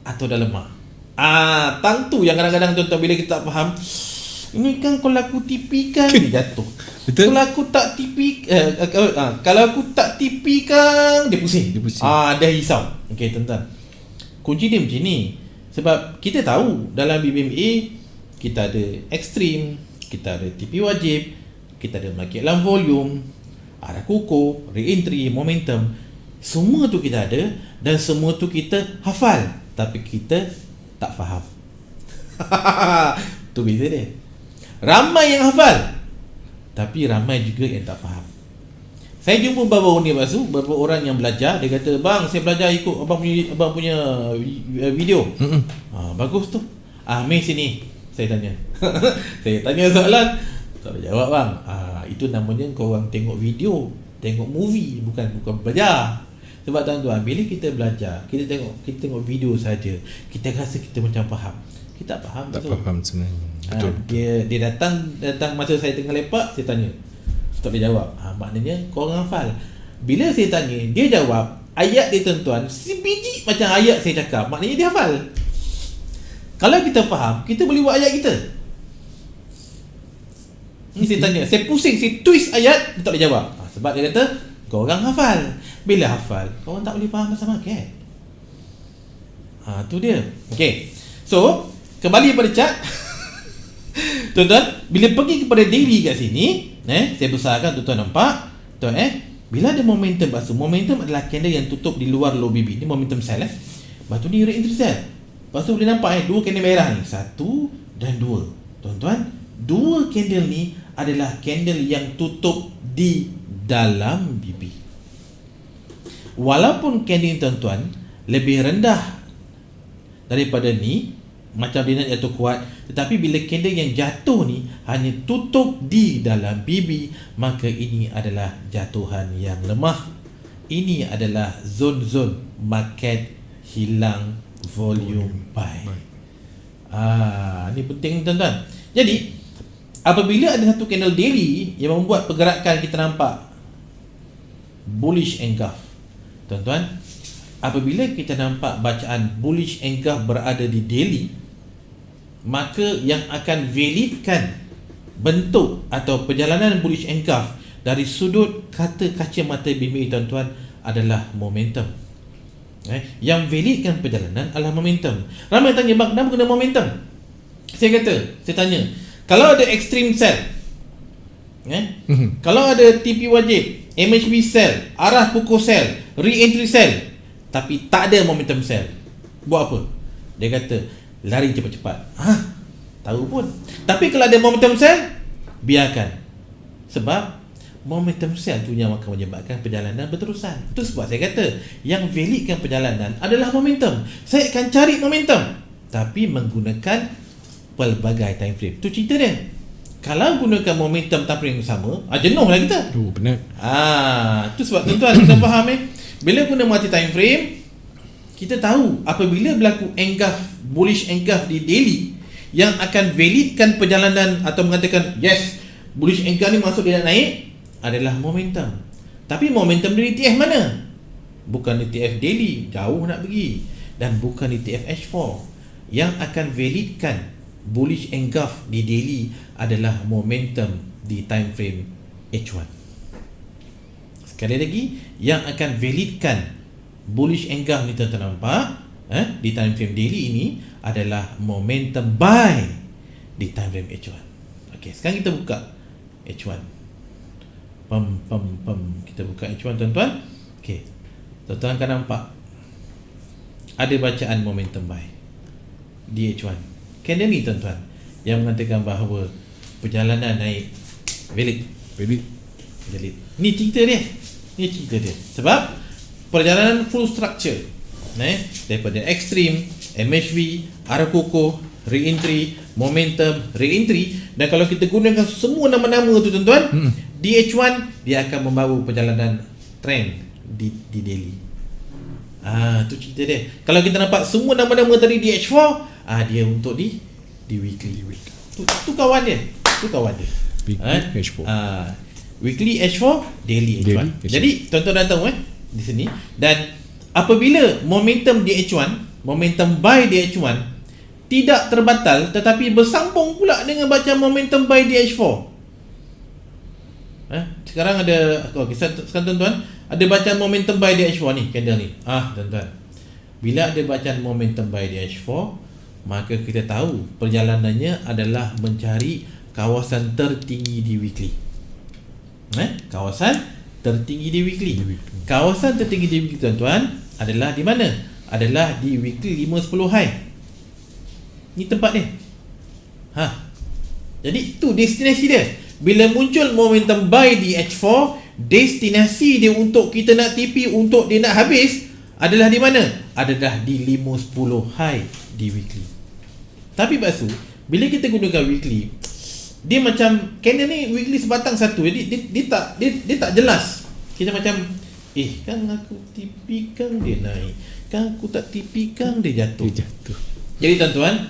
atau dah lemah? Tang tu yang kadang-kadang tuan-tuan bila kita tak faham, ini kan kalau aku tipikan dia jatuh. Betul? Kalau aku tak kalau aku tak tipikan dia pusing. Dia risau. Okey tuan-tuan. Kunci dia macam ni. Sebab kita tahu dalam BBMA kita ada ekstrim, kita ada TP wajib, kita ada market dalam volume, arah kukuh, re-entry, momentum. Semua tu kita ada dan semua tu kita hafal, tapi kita tak faham. Tu beza dia. Ramai yang hafal, tapi ramai juga yang tak faham. Saya jumpa baru ni beberapa orang yang belajar. Dia kata, bang, saya belajar ikut abang punya video. Bagus tu. Mari sini, saya tanya. Saya tanya soalan, tak ada jawab bang. Itu namanya korang tengok video, tengok movie, bukan belajar. Sebab tuan-tuan, bila kita belajar, kita tengok video saja, kita rasa kita macam faham. Kita tak faham. Tak faham sebenarnya. Betul. Dia datang masa saya tengah lepak, saya tanya. Tak boleh jawab. Maknanya korang hafal. Bila saya tanya, dia jawab ayat dia tuan-tuan sebiji macam ayat saya cakap. Maknanya dia hafal. Kalau kita faham, kita boleh buat ayat kita. Ni saya tanya, saya pusing, saya twist ayat, dia tak boleh jawab. Sebab dia kata korang hafal. Bila hafal, korang tak boleh faham pasal market. Tu dia. Okay. So kembali pada chart. Tuan-tuan, bila pergi kepada daily kat sini, saya besarkan tuan-tuan nampak. Bila ada momentum, momentum adalah candle yang tutup di luar low BB. Ni momentum sell. Lepas tu ni re-entry sell. Lepas tu boleh nampak dua candle merah ni, 1 dan 2. Tuan-tuan, dua candle ni adalah candle yang tutup di dalam BB. Walaupun candle ni tuan-tuan lebih rendah daripada ni, macam dia nak jatuh kuat, tetapi bila candle yang jatuh ni hanya tutup di dalam BB, maka ini adalah jatuhan yang lemah. Ini adalah zon-zon market hilang volume buy. Ini penting tuan-tuan. Jadi apabila ada satu candle daily yang membuat pergerakan kita nampak bullish engulf, tuan-tuan, apabila kita nampak bacaan bullish engulf berada di daily, maka yang akan validkan bentuk atau perjalanan bullish engulf dari sudut kacamata BMA tuan-tuan adalah momentum. Yang validkan perjalanan adalah momentum. Ramai tanya, bang, kenapa kena momentum? Saya tanya, kalau ada extreme sell, kalau ada TP wajib, MHB sell, arah kukuh sell, re-entry sell, tapi tak ada momentum sell, buat apa? Dia kata lari cepat-cepat. Tahu pun. Tapi kalau ada momentum sell, biarkan. Sebab momentum sell tu yang akan menyebabkan perjalanan berterusan. Itu sebab saya kata yang validkan perjalanan adalah momentum. Saya akan cari momentum, tapi menggunakan pelbagai time frame. Tu cerita dia. Kalau gunakan momentum time frame yang sama, jenuhlah kita. Benar. Tu sebab tuan-tuan kita faham bila guna multi time frame, kita tahu apabila berlaku engulf, bullish engulf di daily, yang akan validkan perjalanan atau mengatakan yes, bullish engulf ni masuk dia nak naik, adalah momentum. Tapi momentum dari ETF mana? Bukan ETF daily, jauh nak pergi, dan bukan ETF H4. Yang akan validkan bullish engulf di daily adalah momentum di time frame H1. Sekali lagi, yang akan validkan bullish engulf ni tuan-tuan nampak di time frame daily ini adalah momentum buy di time frame H1. Okey, sekarang kita buka H1. Kita buka H1 tuan-tuan. Okey. Tuan-tuan akan nampak ada bacaan momentum buy di H1. Candle ni tuan-tuan yang mengatakan bahawa perjalanan naik valid. Ni cerita dia. Sebab perjalanan full structure daripada extreme, MHV, arah kokoh, re-entry, momentum, re-entry, dan kalau kita gunakan semua nama-nama tu tuan-tuan, di H1 dia akan membawa perjalanan trend di daily. Tu cerita dia. Kalau kita nampak semua nama-nama tadi di H4, dia untuk di weekly. Tu kawan dia. Weekly H4. Weekly H4, daily H1. Daily H1. Jadi tuan-tuan dah tahu di sini. Dan apabila momentum di H1, momentum buy di H1 tidak terbatal tetapi bersambung pula dengan bacaan momentum buy di H4. Sekarang ada sekarang tuan-tuan ada bacaan momentum buy di H4 ni, candle ni. Tuan-tuan, bila ada bacaan momentum buy di H4, maka kita tahu perjalanannya adalah mencari kawasan tertinggi di weekly. Kawasan tertinggi di weekly. Kawasan tertinggi di weekly tuan-tuan adalah di mana? Adalah di weekly 5-10 high. Ni tempat dia. Jadi tu destinasi dia. Bila muncul momentum buy di H4, destinasi dia untuk kita nak TP, untuk dia nak habis adalah di mana? Adalah di 5-10 high di weekly. Tapi bakso, bila kita gunakan weekly, dia macam candle ni weekly sebatang satu. Jadi dia tak jelas. Kita macam kan aku TP kan dia naik, kan aku tak TP kan dia jatuh. Jadi tuan-tuan,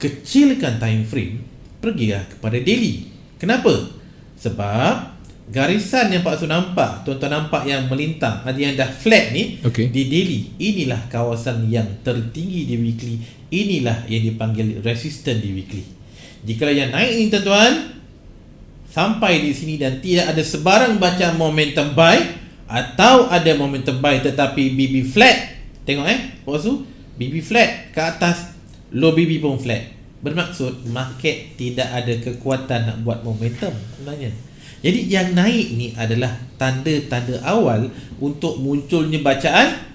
kecilkan time frame, pergilah kepada daily. Kenapa? Sebab garisan yang Pak Su nampak, tuan-tuan nampak yang melintang, ada yang dah flat ni, di daily, inilah kawasan yang tertinggi di weekly. Inilah yang dipanggil resistance di weekly. Jika yang naik ni tuan-tuan sampai di sini dan tidak ada sebarang bacaan momentum buy, atau ada momentum buy tetapi BB flat, tengok Pak Su, BB flat ke atas, low BB pun flat, bermaksud market tidak ada kekuatan nak buat momentum sebenarnya. Jadi yang naik ni adalah tanda-tanda awal untuk munculnya bacaan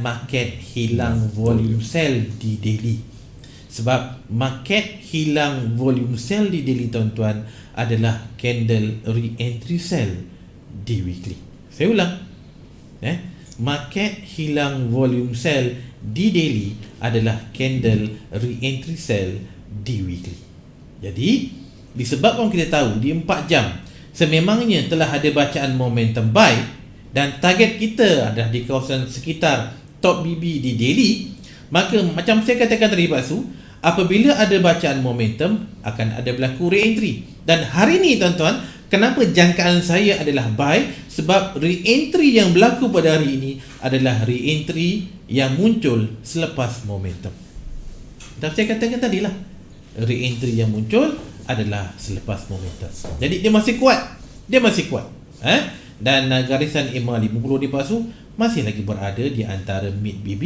market hilang volume sell di daily. Sebab market hilang volume sell di daily tuan-tuan adalah candle re-entry sell di weekly. Saya ulang. Market hilang volume sell di daily adalah candle re-entry sell di weekly. Jadi disebabkan kita tahu di 4 jam sememangnya telah ada bacaan momentum buy dan target kita adalah di kawasan sekitar top BB di daily, maka macam saya katakan tadi Pak Su, apabila ada bacaan momentum akan ada berlaku re-entry. Dan hari ni tuan-tuan, kenapa jangkaan saya adalah buy? Sebab re-entry yang berlaku pada hari ini adalah re-entry yang muncul selepas momentum. Dan saya katakan tadilah, re-entry yang muncul adalah selepas momentum. Jadi dia masih kuat. Dan garisan EMA 50 di Pak Su masih lagi berada di antara mid BB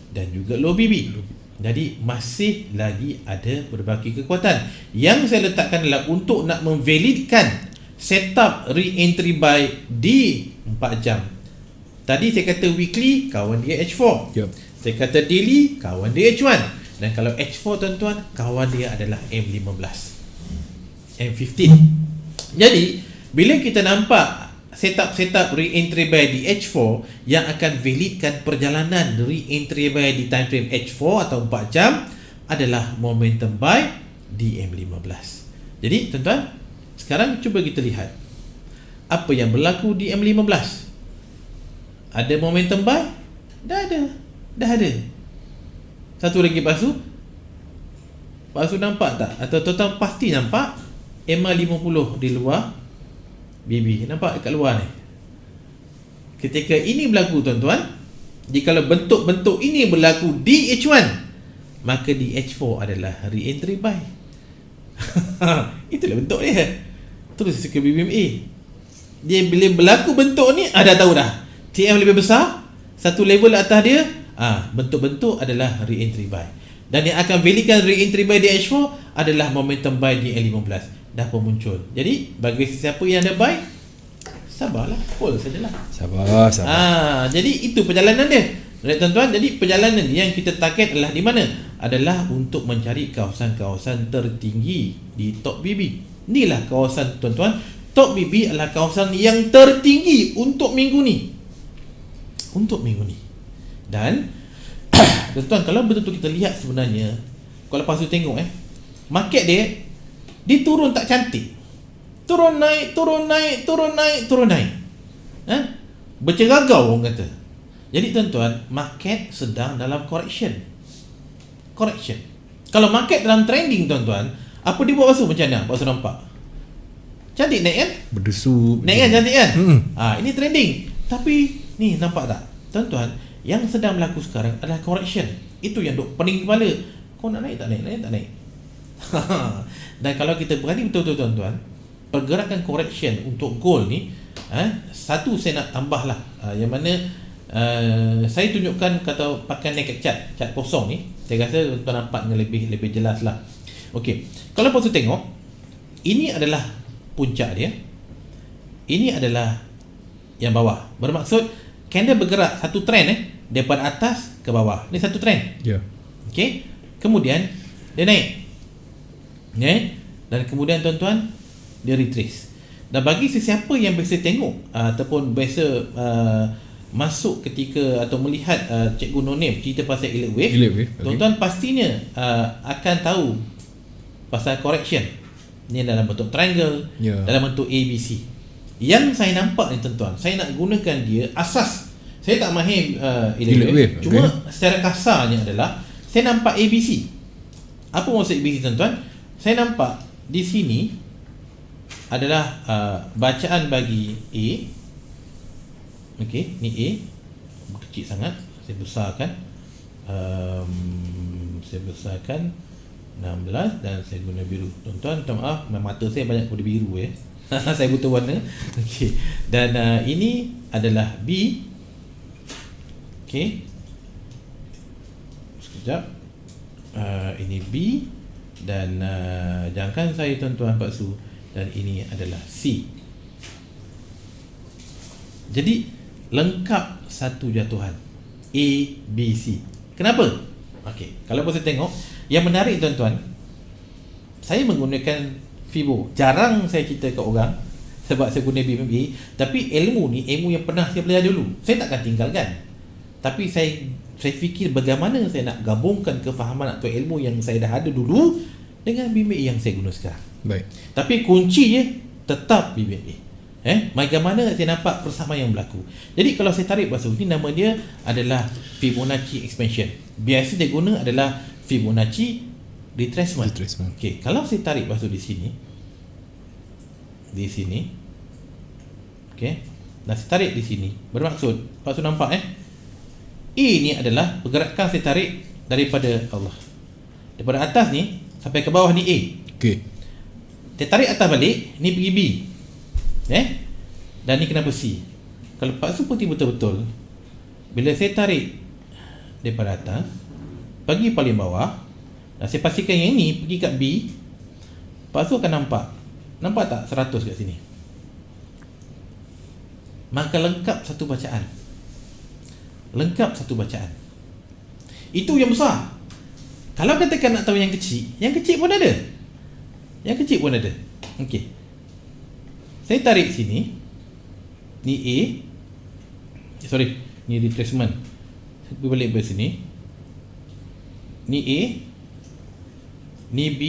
dan juga low BB. Jadi masih lagi ada berbagai kekuatan. Yang saya letakkan adalah untuk nak memvalidkan setup re-entry buy di 4 jam. Tadi saya kata weekly, kawan dia H4. Saya kata daily, kawan dia H1. Dan kalau H4 tuan-tuan, kawan dia adalah M15, M15. Jadi bila kita nampak setup re-entry buy di H4 yang akan validkan perjalanan re-entry buy di time frame H4 atau 4 jam adalah momentum buy di M15. Jadi tuan-tuan, sekarang cuba kita lihat apa yang berlaku di M15. Ada momentum buy? Dah ada. Satu lagi Pak Su nampak tak? Atau tuan-tuan pasti nampak EMA 50 di luar BB, nampak kat luar ni. Ketika ini berlaku tuan-tuan, jika bentuk-bentuk ini berlaku di H1, maka di H4 adalah re-entry buy. Itulah bentuk dia. Terus ke BBMA. Dia bila berlaku bentuk ni, dah tahu dah. TM lebih besar, satu level atas dia bentuk-bentuk adalah re-entry buy. Dan yang akan valikan re-entry buy di H4 adalah momentum buy di L15. Dah pun muncul. Jadi bagi siapa yang ada buy, sabarlah, hold sajalah. Sabar. Jadi itu perjalanan dia. Baik tuan-tuan, jadi perjalanan yang kita target adalah di mana? Adalah untuk mencari kawasan-kawasan tertinggi di Top BB. Inilah kawasan tuan-tuan. Top BB adalah kawasan yang tertinggi untuk minggu ni. Dan tuan-tuan, kalau betul-betul kita lihat sebenarnya, kalau lepas tu tengok market dia turun tak cantik. Turun naik. Berceragau orang kata. Jadi tuan-tuan, market sedang dalam correction. Kalau market dalam trending tuan-tuan, apa dia buat pasal macam mana? Pasal nampak cantik naik kan? Berdesu. Naik kan, cantik kan? Ini trending. Tapi ni nampak tak? Tuan-tuan, yang sedang berlaku sekarang adalah correction. Itu yang duk pening kepala. Kau nak naik tak naik? Dan kalau kita perhati betul-betul tuan-tuan, pergerakan correction untuk gold ni, satu saya nak tambah lah, yang mana saya tunjukkan kata pakai naked chart kosong ni. Saya rasa tuan nampak dengan lebih jelas lah. Okey, kalau lepas tu tengok, ini adalah puncak dia, ini adalah yang bawah. Bermaksud candle bergerak satu trend daripada atas ke bawah. Ni satu trend. Okey, kemudian dia naik. Dan kemudian tuan-tuan, dia retrace. Dan bagi sesiapa yang biasa tengok ataupun biasa masuk ketika atau melihat Cikgu No-Name cerita pasal Elliott Wave, tuan-tuan pastinya akan tahu pasal correction. Ini dalam bentuk triangle, dalam bentuk ABC. Yang saya nampak ni tuan-tuan, saya nak gunakan dia asas. Saya tak mahir Elliott Wave, cuma secara kasarnya adalah saya nampak ABC. Apa maksud ABC tuan-tuan? Saya nampak di sini adalah bacaan bagi A. Okey, ni A kecil sangat. Saya besarkan 16 dan saya guna biru. Tuan-tuan, minta maaf, mata saya banyak kode biru saya butuh warna. Okey. Dan ini adalah B. Okey. Sekejap. Ini B dan jangankan saya tuan-tuan Pak Su, dan ini adalah C. Jadi lengkap satu jatuhan A, B, C. Kenapa? Okey, kalau saya tengok, yang menarik tuan-tuan, saya menggunakan Fibo. Jarang saya cerita ke orang sebab saya guna BMA, tapi ilmu ni ilmu yang pernah saya belajar dulu. Saya takkan tinggalkan. Tapi saya fikir bagaimana saya nak gabungkan kefahaman atau ilmu yang saya dah ada dulu dengan BMA yang saya guna sekarang. Baik. Tapi kuncinya tetap BMA. Bagaimana saya nampak persamaan yang berlaku. Jadi kalau saya tarik basuh ni, nama dia adalah Fibonacci expansion. Biasa dia guna adalah Fibonacci retracement. Okey, kalau saya tarik basuh di sini. Okey. Dan saya tarik di sini. Bermaksud, Pak Su nampak ini adalah pergerakan saya tarik daripada Allah. Daripada atas ni sampai ke bawah ni A. Okey. Saya tarik atas balik, ni pergi B. Dan ni kenapa C? Kalau Pak Su putih betul-betul, bila saya tarik daripada atas pergi paling bawah, dan saya pastikan yang ini pergi kat B, Pak Su akan nampak tak 100 kat sini. Maka lengkap satu bacaan. Itu yang besar. Kalau katakan nak tahu yang kecil pun ada. Okey. Saya tarik sini. Ni A. Ni retracement. Saya pergi balik ke sini. Ni A. Ni B.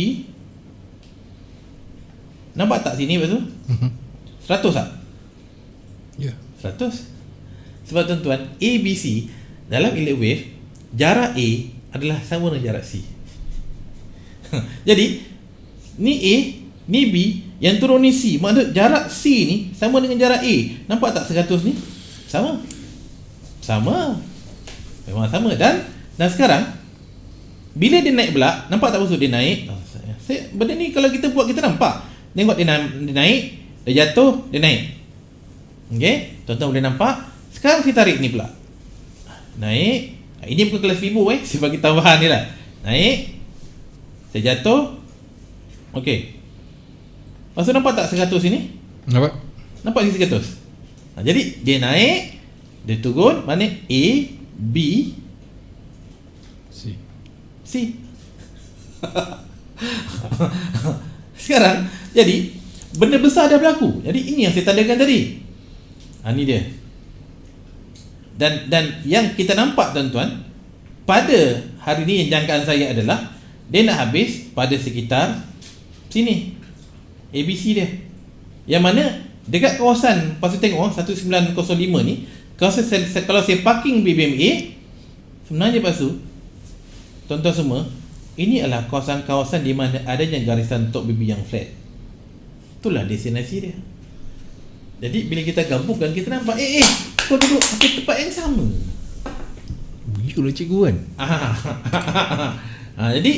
Nampak tak sini lepas tu? 100 tak? Ya. 100. Sebab tuan-tuan, A, B, C dalam Elliott Wave, jarak A adalah sama dengan jarak C. Jadi ni A, ni B, yang turun ni C. Maksud jarak C ni sama dengan jarak A. Nampak tak 100 ni? Sama. Memang sama. Dan sekarang bila dia naik pula, nampak tak maksud dia naik? Benda ni kalau kita buat, kita nampak. Tengok dia naik, dia jatuh, dia naik. Okey, tuan-tuan boleh nampak. Sekarang saya tarik ni pula. Naik, Ini bukan kelas Fibo saya bagi tambahan ni lah. Naik, saya jatuh. Okey. Lepas tu nampak tak 100 sini? Nampak sini 100. Jadi dia naik, dia turun, mana A, B, C. Sekarang jadi benda besar dah berlaku. Jadi ini yang saya tandakan tadi. Ni dia. Dan yang kita nampak tuan-tuan, pada hari ni yang jangkaan saya adalah dia nak habis pada sekitar sini. ABC dia. Yang mana dekat kawasan, pasal tengok 1905 ni, kalau saya parking BBMA, sebenarnya pasu tuan-tuan semua, ini adalah kawasan-kawasan di mana adanya garisan tok bibi yang flat. Itulah destinasi dia. Jadi bila kita gabungkan, kita nampak kau duduk pada tempat yang sama. Begitu lah cikgu kan. Jadi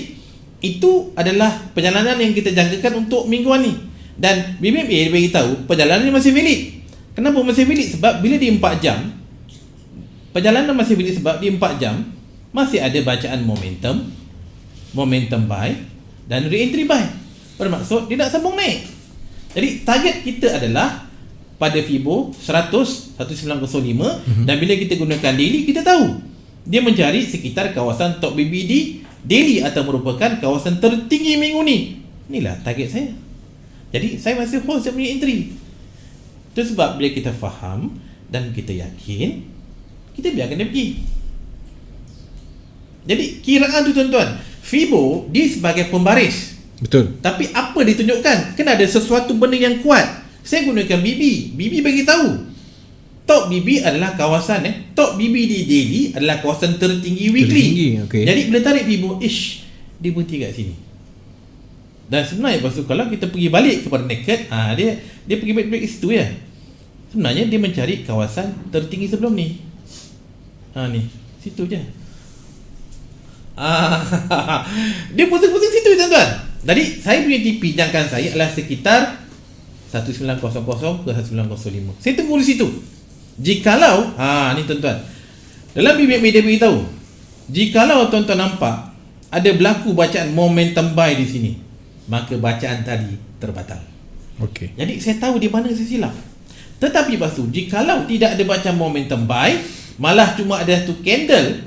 itu adalah perjalanan yang kita jangkakan untuk mingguan ni. Dan BBMA bagi tahu perjalanan ni masih valid. Kenapa masih valid? Sebab bila di 4 jam, perjalanan masih valid sebab di 4 jam masih ada bacaan momentum buy dan re-entry buy. Bermaksud dia nak sambung naik. Jadi target kita adalah pada Fibo 100, 1905 dan bila kita gunakan daily, kita tahu dia mencari sekitar kawasan top BBD daily atau merupakan kawasan tertinggi minggu ni. Inilah target saya. Jadi saya masih hold saya punya entry. Itu sebab bila kita faham dan kita yakin, kita biarkan dia pergi. Jadi kiraan tu tuan-tuan, Fibo dia sebagai pembaris. Betul. Tapi apa ditunjukkan? Kena ada sesuatu benda yang kuat. Saya gunakan BB. BB bagi tahu top BB adalah kawasan top BB di daily adalah kawasan tertinggi weekly. Okay. Jadi bila tarik Fibo, dia berhenti kat sini. Dan sebenarnya lepas tu kalau kita pergi balik kepada naked, dia pergi balik ke situ ya. Sebenarnya dia mencari kawasan tertinggi sebelum ni. Ni, situ je. Dia pusing-pusing situ tuan-tuan. Jadi saya punya TP jangkaan saya adalah sekitar 1900 ke 1905. Saya tunggu di situ. Jikalau ni tuan-tuan, dalam BBMA dia beritahu, jikalau tuan-tuan nampak ada berlaku bacaan momentum buy di sini, maka bacaan tadi terbatal. Okey. Jadi saya tahu di mana saya silap. Tetapi lepas tu, jikalau tidak ada bacaan momentum buy, malah cuma ada tu candle,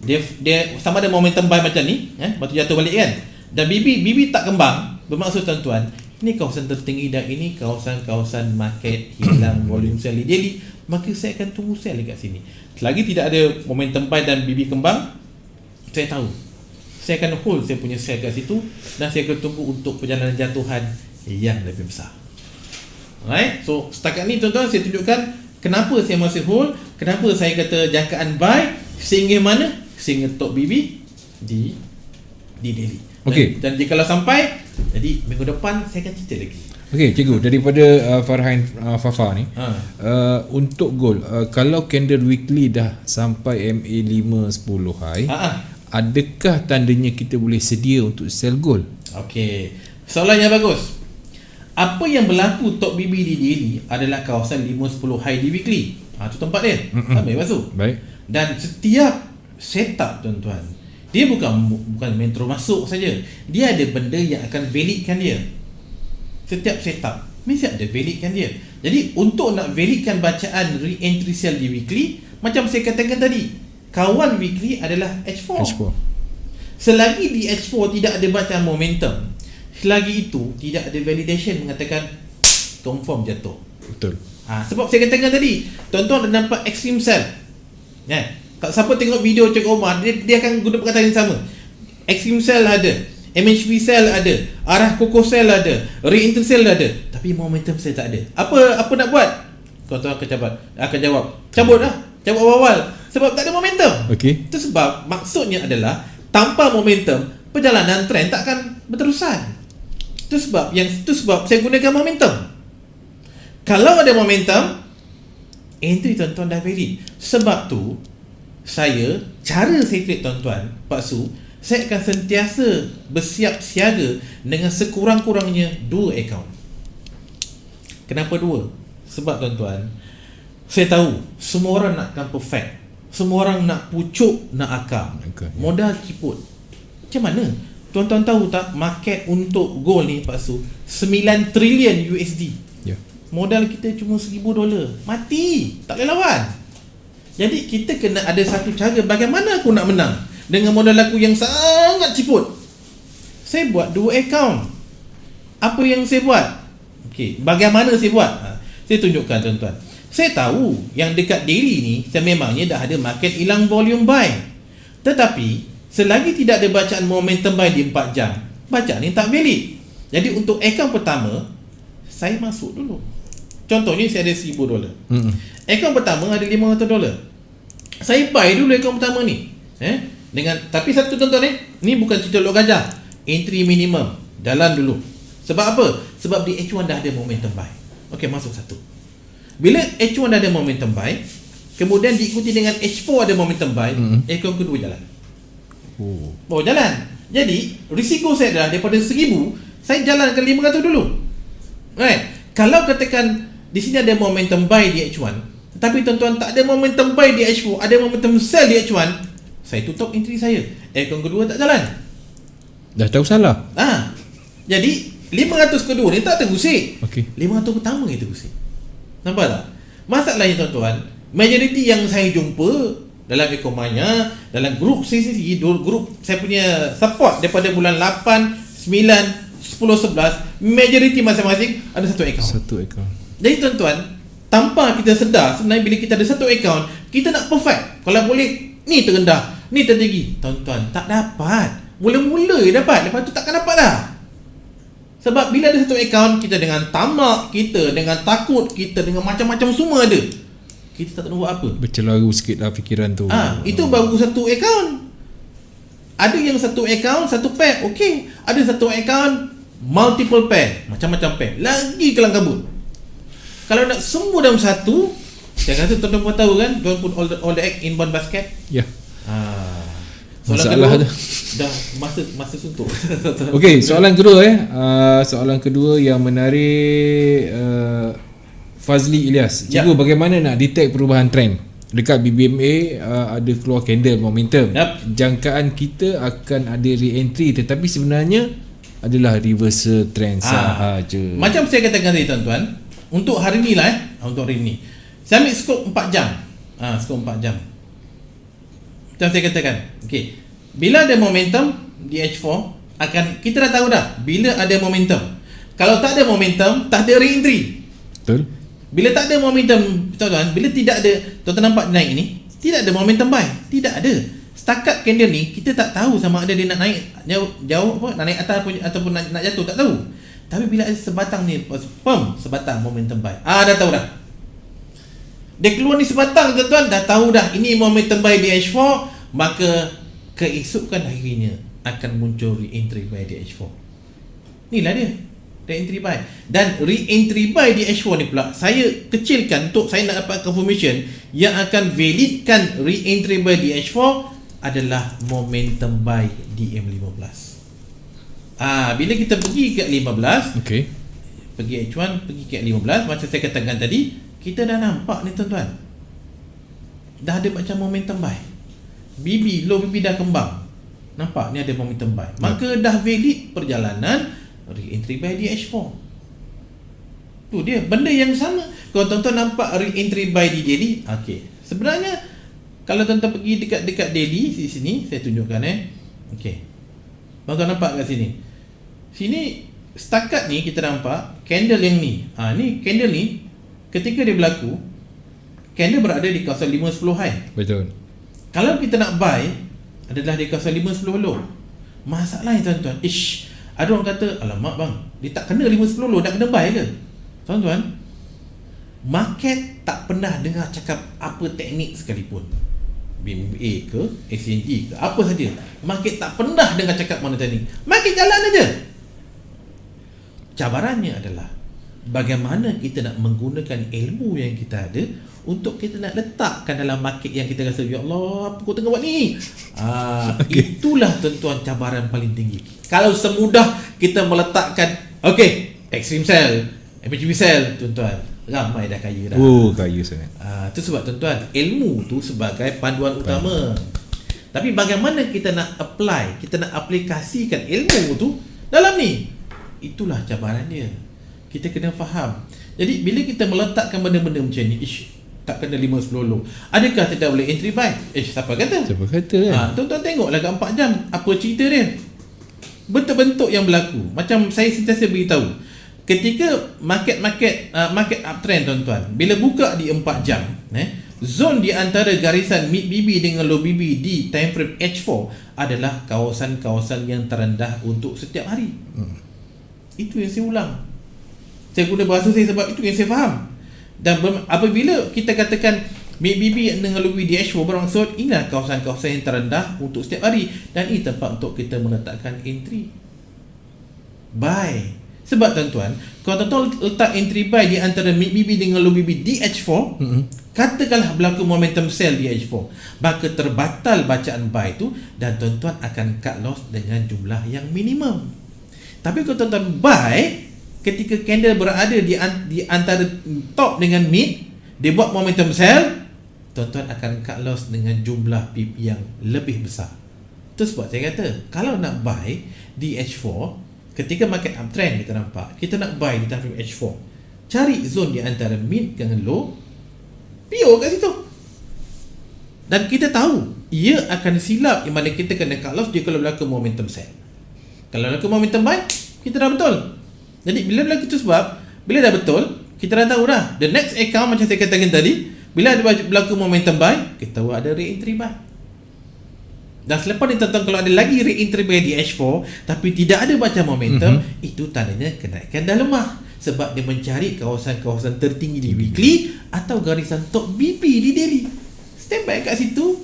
dia sama ada momentum buy macam ni, batu jatuh balik kan, dan BB tak kembang. Bermaksud tuan-tuan, ini kawasan tertinggi dan ini kawasan-kawasan market hilang volume sell daily, maka saya akan tunggu sell dekat sini. Selagi tidak ada momentum buy dan BB kembang, saya tahu saya akan hold saya punya sell kat situ dan saya akan tunggu untuk perjalanan jatuhan yang lebih besar. Alright, so setakat ni tuan-tuan saya tunjukkan kenapa saya masih hold, kenapa saya kata jangkaan buy sehingga mana? Sehingga top BB di daily. Okey. Dan jikalau sampai, jadi minggu depan saya akan cerita lagi. Okey cikgu, daripada Farhan Fafa ni, untuk gold, kalau candle weekly dah sampai MA 5 10 high, adakah tandanya kita boleh sedia untuk sell gold? Okey, soalan yang bagus. Apa yang berlaku top BB di daily adalah kawasan 5-10 high di weekly. Itu tempat dia. Baik masuk. Baik. Dan setiap setup tuan-tuan, dia bukan metro masuk saja. Dia ada benda yang akan validkan dia. Setiap setup mesti ada validkan dia. Jadi untuk nak validkan bacaan re-entry sell di weekly, macam saya katakan tadi, kawan weekly adalah H4. Selagi di H4 tidak ada bacaan momentum, selagi itu tidak ada validation mengatakan confirm jatuh. Betul. Sebab saya katakan tadi, tuan-tuan dah nampak extreme sell. Tak siapa tengok video Cik Omar, dia akan guna perkataan yang sama. Extreme sell ada, MHV sell ada, arah koko sell ada, re-entry sell ada, tapi momentum saya tak ada. Apa nak buat? Tuan-tuan akan jawab, cabut awal-awal sebab tak ada momentum. Okey. Itu sebab maksudnya adalah tanpa momentum perjalanan trend takkan berterusan. Itu sebab saya gunakan momentum. Kalau ada momentum, entry tuan-tuan dah valid. Sebab tu cara saya trade tuan-tuan, Pak Su, saya akan sentiasa bersiap siaga dengan sekurang-kurangnya 2 akaun. Kenapa 2? Sebab tuan-tuan, saya tahu semua orang nakkan perfect. Semua orang nak pucuk, nak akar. Modal ciput. Macam mana? Tuan-tuan tahu tak, market untuk gold ni Pak Su 9 trilion USD. Ya. Modal kita cuma $1,000. Mati, tak boleh lawan. Jadi kita kena ada satu cara bagaimana aku nak menang dengan modal aku yang sangat ciput. Saya buat 2 account. Apa yang saya buat? Okey, bagaimana saya buat? Saya tunjukkan tuan-tuan. Saya tahu yang dekat daily ni saya memangnya dah ada market hilang volume buy. Tetapi selagi tidak ada bacaan momentum buy di 4 jam, bacaan ni tak valid. Jadi untuk account pertama, saya masuk dulu. Contohnya saya ada $1,000. Account pertama ada $500. Saya buy dulu account pertama ni. Dengan tapi satu tuan-tuan ni bukan cerita lok gajah. Entry minimum, jalan dulu. Sebab apa? Sebab di H1 dah ada momentum buy. Okey, masuk satu. Bila H1 dah ada momentum buy, kemudian diikuti dengan H4 ada momentum buy, account kedua jalan. Jalan. Jadi risiko saya adalah daripada 1,000 saya jalankan 500 dulu. Right. Kalau katakan di sini ada momentum buy di H1, tetapi tuan-tuan tak ada momentum buy di H4, ada momentum sell di H1, saya tutup entry saya. Account kedua tak jalan. Dah tahu salah. Jadi 500 kedua ni tak tergusik. Okey. 500 pertama yang tergusik. Nampak tak? Masalahnya tuan-tuan, majoriti yang saya jumpa dalam Ekomanya, dalam grup CCC, grup saya punya support daripada bulan 8, 9, 10, 11, majoriti masing-masing ada satu account. Jadi tuan-tuan, tanpa kita sedar, sebenarnya bila kita ada satu account, kita nak perfect. Kalau boleh, ni terendah, ni tertinggi. Tuan-tuan, tak dapat. Mula-mula dapat, lepas tu takkan dapat dah. Sebab bila ada satu account, kita dengan tamak, kita dengan takut, kita dengan macam-macam semua ada. Kita tak tahu buat apa. Bercelaru sikit lah fikiran tu. Itu baru satu account. Ada yang satu account, satu pair, okey. Ada satu account, multiple pair, macam-macam pair. Lagi kelang kabut. Kalau nak semua dalam satu, saya rasa tuan-tuan pun tahu kan, don't put all the egg in one basket. Ya. Soalan kedua, dah masa suntuk. Okey, soalan kedua soalan kedua yang menarik, Fazli Ilyas. Cikgu, bagaimana nak detect perubahan trend? Dekat BBMA ada keluar candle momentum. Jangkaan kita akan ada re-entry, tetapi sebenarnya adalah reversal trend sahaja. Macam saya katakan tadi tuan-tuan, untuk hari ni lah untuk hari ni, saya ambil skop 4 jam. Skop 4 jam. Macam saya katakan, okey, bila ada momentum di H4, kita dah tahu dah bila ada momentum. Kalau tak ada momentum, tak ada re-entry. Betul. Bila tak ada momentum, tuan-tuan, bila tidak ada, tuan-tuan nampak naik ni, tidak ada momentum buy, tidak ada. Setakat candle ni, kita tak tahu sama ada dia nak naik jauh apa, nak naik atas ataupun nak jatuh, tak tahu. Tapi bila ada sebatang ni, sebatang momentum buy, dah tahu dah. Dia keluar ni sebatang, tuan-tuan, dah tahu dah ini momentum buy di H4, maka keesokan harinya akan muncul re-entry buy di H4. Inilah dia, re-entry buy. Dan re-entry buy di H4 ni pula saya kecilkan untuk saya nak dapat confirmation yang akan validkan re-entry buy di H4 adalah momentum buy di M15. Bila kita pergi ke 15, okey, pergi H1, pergi ke 15, macam saya katakan tadi, kita dah nampak ni tuan-tuan, dah ada macam momentum buy. low BB dah kembang. Nampak ni ada momentum buy. Maka dah valid perjalanan re-entry buy di H4. Tu dia, benda yang sama. Kalau tuan-tuan nampak re-entry buy di daily, okey. Sebenarnya kalau tuan-tuan pergi dekat daily di sini, saya tunjukkan okey. Tuan-tuan nampak kat sini. Sini setakat ni kita nampak candle yang ni. Ni candle ni ketika dia berlaku, candle berada di kawasan 5-10 high. Betul. Kalau kita nak buy adalah di kawasan 5-10 low. Masalahnya tuan-tuan, ada orang kata, alamak bang, dia tak kena 5-10 low, nak kena buy ke? Tuan-tuan, market tak pernah dengar cakap apa teknik sekalipun, BMA ke, SNG ke, apa saja, market tak pernah dengar cakap mana teknik. Market jalan aja. Cabarannya adalah bagaimana kita nak menggunakan ilmu yang kita ada untuk kita nak letakkan dalam market yang kita rasa, ya Allah, apa kau tengah buat ni? Itulah tuan-tuan cabaran paling tinggi. Kalau semudah kita meletakkan, okey, extreme sell, MACD sell, tuan-tuan, ramai dah kaya dah. Kaya sangat. Itu sebab tuan-tuan, ilmu tu sebagai panduan utama. Tapi bagaimana kita nak apply, kita nak aplikasikan ilmu tu dalam ni? Itulah cabaran dia. Kita kena faham. Jadi bila kita meletakkan benda-benda macam ni, tak kena 5-10 low. Adakah tidak boleh entry buy? Siapa kata? Siapa kata kan? Tuan-tuan tengoklah kat 4 jam apa cerita dia. Bentuk-bentuk yang berlaku. Macam saya sentiasa beritahu, ketika market uptrend tuan-tuan, bila buka di 4 jam, zone di antara garisan mid BB dengan low BB di time frame H4 adalah kawasan-kawasan yang terendah untuk setiap hari. Itu yang saya ulang. Saya guna bahasa saya sebab itu yang saya faham. Dan apabila kita katakan mid BB dengan low BB di H4 berangsur, inilah kawasan-kawasan yang terendah untuk setiap hari, dan ini tempat untuk kita meletakkan entry buy. Sebab tuan-tuan, kalau tuan-tuan letak entry buy di antara mid BB dengan low BB di H4, katakanlah berlaku momentum sell di H4, maka terbatal bacaan buy tu dan tuan-tuan akan cut loss dengan jumlah yang minimum. Tapi kalau tuan-tuan buy ketika candle berada di antara top dengan mid, dia buat momentum sell, tuan-tuan akan cut loss dengan jumlah pip yang lebih besar. Itu sebab saya kata, kalau nak buy di H4, ketika market uptrend kita nampak, kita nak buy di time frame H4, cari zone di antara mid dengan low, PO kat situ. Dan kita tahu ia akan silap, yang mana kita kena cut loss dia kalau berlaku momentum sell. Kalau berlaku momentum buy, kita dah betul. Jadi bila berlaku itu, sebab bila dah betul, kita dah tahu dah the next account, macam saya katakan tadi, bila ada berlaku momentum buy, kita tahu ada re-entry buy. Dan selepas ni tuan-tuan, kalau ada lagi re-entry buy di H4 tapi tidak ada baca momentum, itu tandanya kenaikan dah lemah, sebab dia mencari kawasan-kawasan tertinggi di weekly atau garisan top BP di daily. Stand by kat situ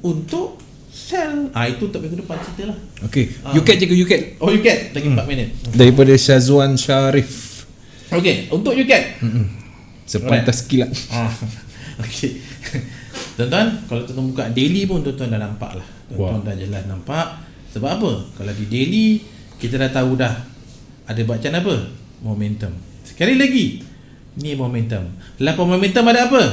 untuk sell. Itu untuk minggu depan cerita lah. Okay, UCAT je ke UCAT? UCAT lagi 4 minit. Daripada Syazwan Syarif. Okay, untuk UCAT Sepantas kilat. Okay. Tuan-tuan, kalau tuan-tuan buka daily pun tuan-tuan dah nampak lah. Tuan-tuan dah jelas nampak. Sebab apa? Kalau di daily, kita dah tahu dah ada bacaan apa? Momentum. Sekali lagi, ni momentum. Lepas momentum ada apa?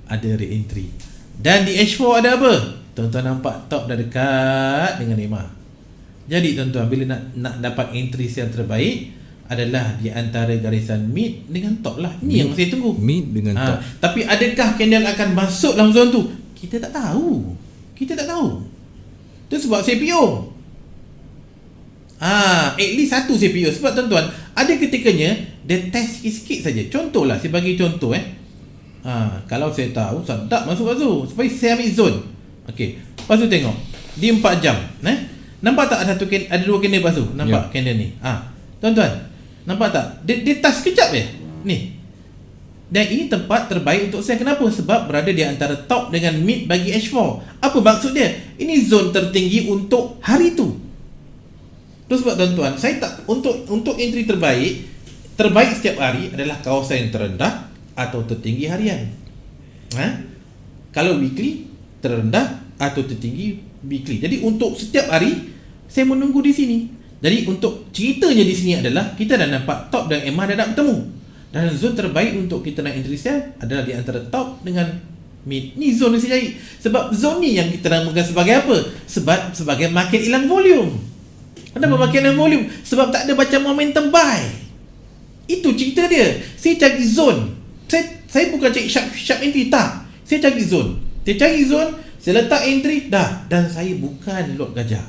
Ada re-entry. Dan di H4 ada apa? Tuan-tuan nampak top dah dekat dengan 5. Jadi tuan-tuan, bila nak dapat entry yang terbaik adalah di antara garisan mid dengan top lah. Ini yang saya tunggu. Mid dengan top. Tapi adakah candle akan masuk dalam zone tu? Kita tak tahu. Itu sebab saya PO. At least satu saya PO. Sebab tuan-tuan, ada ketikanya dia test sikit-sikit saja. Contohlah, saya bagi contoh kalau saya tahu tak masuk supaya saya ambil zone. Okey. Lepas tu tengok di 4 jam, nampak tak ada dua candle lepas tu? Nampak candle ni. Tuan-tuan, nampak tak? Dia touch sekejap je. Ni. Dan ini tempat terbaik untuk saya. Kenapa? Sebab berada di antara top dengan mid bagi H4. Apa maksud dia? Ini zone tertinggi untuk hari tu. Terus sebab tuan-tuan, saya tak untuk entry terbaik setiap hari adalah kawasan yang terendah atau tertinggi harian. Kalau weekly, terendah atau tertinggi weekly. Jadi untuk setiap hari saya menunggu di sini. Jadi untuk ceritanya di sini adalah kita dah nampak top dan MA dah nak bertemu. Dan zone terbaik untuk kita nak entry sell adalah di antara top dengan mid. Ni zone yang saya cari. Sebab zone ni yang kita namakan sebagai apa? Sebab sebagai market hilang volume. Kenapa market hilang volume? Sebab tak ada baca momentum buy. Itu cerita dia. Saya cari zone. Saya bukan cari sharp entry, tak. Saya cari zone. Saya letak entry dah. Dan saya bukan lot gajah.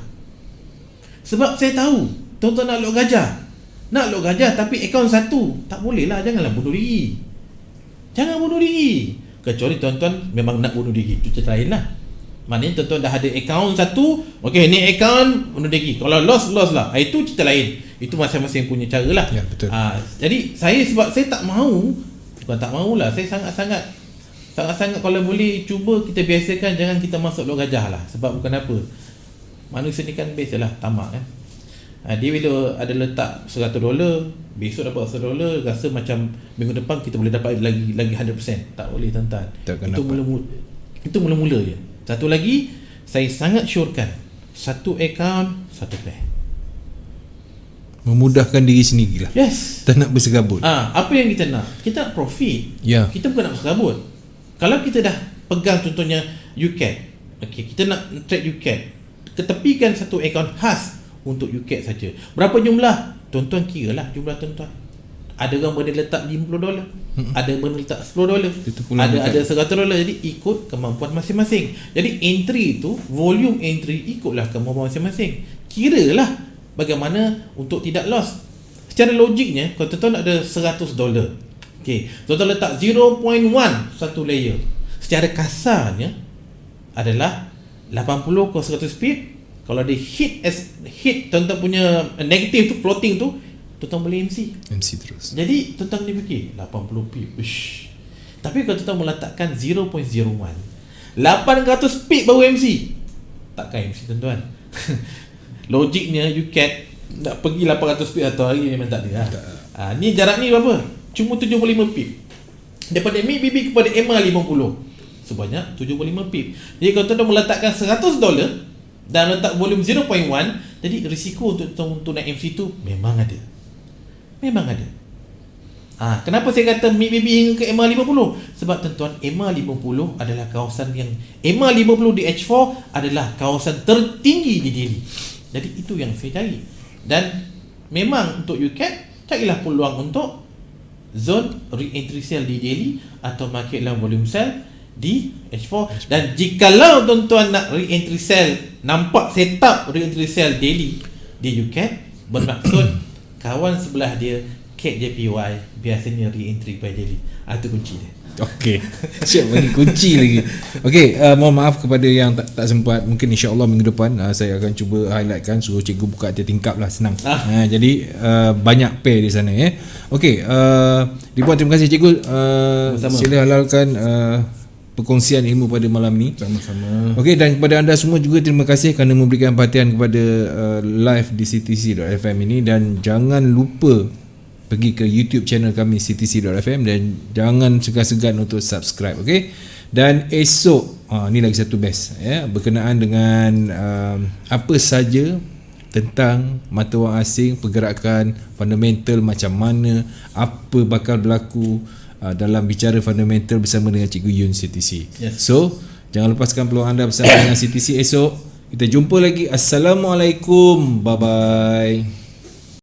Sebab saya tahu tuan-tuan nak lot gajah tapi akaun satu, tak boleh lah. Jangan bunuh diri. Kecuali tuan-tuan memang nak bunuh diri, itu cerita lain lah. Maknanya tuan-tuan dah ada akaun satu, okey, ni akaun bunuh diri. Kalau loss lah, itu cerita lain. Itu masing-masing punya cara lah. Ya, betul. Jadi sebab saya tak mahu, bukan tak mahulah, saya sangat-sangat kalau boleh cuba kita biasakan jangan kita masuk lot gajah lah. Sebab bukan apa, manusia ni kan biasalah tamak kan. Dia bila ada letak $100, besok dapat $100, rasa macam minggu depan kita boleh dapat lagi 100%. Tak boleh tuan-tuan. Itu mula-mula je. Satu lagi, saya sangat syorkan satu akaun, satu pair. memudahkan diri sendiri lah. Yes. Tak nak berserabut. Apa yang kita nak? Kita nak profit. Ya. Kita bukan nak berserabut. Kalau kita dah pegang contohnya UCAT, okey, kita nak trade UCAT, ketepikan satu akaun khas untuk UCAT saja. Berapa jumlah? Tuan-tuan kira lah jumlah tuan-tuan. Ada orang boleh letak $50, ada boleh letak $10, ada $100. Jadi ikut kemampuan masing-masing. Jadi entry itu, volume entry ikutlah kemampuan masing-masing. Kiralah bagaimana untuk tidak loss. Secara logiknya, kalau tuan-tuan ada $100, okey, tuan-tuan letak 0.1 satu layer, secara kasarnya adalah 80 × 100 pip. Kalau dia hit tuan-tuan punya negatif tu, floating tu, tuan-tuan boleh MC terus. Jadi tuan-tuan boleh fikir 80 pip. Uish. Tapi kalau tuan-tuan meletakkan 0.01, 800 pip baru MC, takkan MC tuan-tuan. Logiknya UCAT nak pergi 800 pip atau hari memang tak ada lah. Ni jarak ni berapa? Cuma 75 pip. Daripada MIBB kepada MA50 sebanyak 75 pip. Jadi kalau tuan-tuan meletakkan $100 dan letak volume 0.1, jadi risiko untuk naik MC tu memang ada. Kenapa saya kata MIBB hingga ke MA50? Sebab tuan-tuan, MA50 adalah kawasan yang MA50 di H4 adalah kawasan tertinggi di Delhi. Jadi itu yang saya cari. Dan memang untuk UCAT, carilah peluang untuk zone re-entry sell di Delhi atau market long volume sell di H4. Dan jikalau tuan-tuan nak re-entry sell, nampak setup re-entry sell Delhi di UCAT, bermaksud kawan sebelah dia Cat JPY biasanya re-entry by Delhi. Itu kunci dia. Okey. Siap bagi kunci lagi. Okey, mohon maaf kepada yang tak sempat. Mungkin insya-Allah minggu depan saya akan cuba highlightkan, suruh cikgu buka tiap tingkap lah, senang. Jadi banyak pair di sana ya. Okey, Ribuan terima kasih cikgu. Sila halalkan perkongsian ilmu pada malam ni. Sama-sama. Okey, dan kepada anda semua juga terima kasih kerana memberikan perhatian kepada live di CTC.fm ini, dan jangan lupa pergi ke YouTube channel kami CTC.fm dan jangan segan-segan untuk subscribe. Okey. Dan esok ni lagi satu best ya, berkenaan dengan apa saja tentang mata wang asing, pergerakan fundamental macam mana, apa bakal berlaku dalam bicara fundamental bersama dengan Cikgu Yun CTC. Yes. So, jangan lepaskan peluang anda bersama dengan CTC esok. Kita jumpa lagi. Assalamualaikum. Bye bye.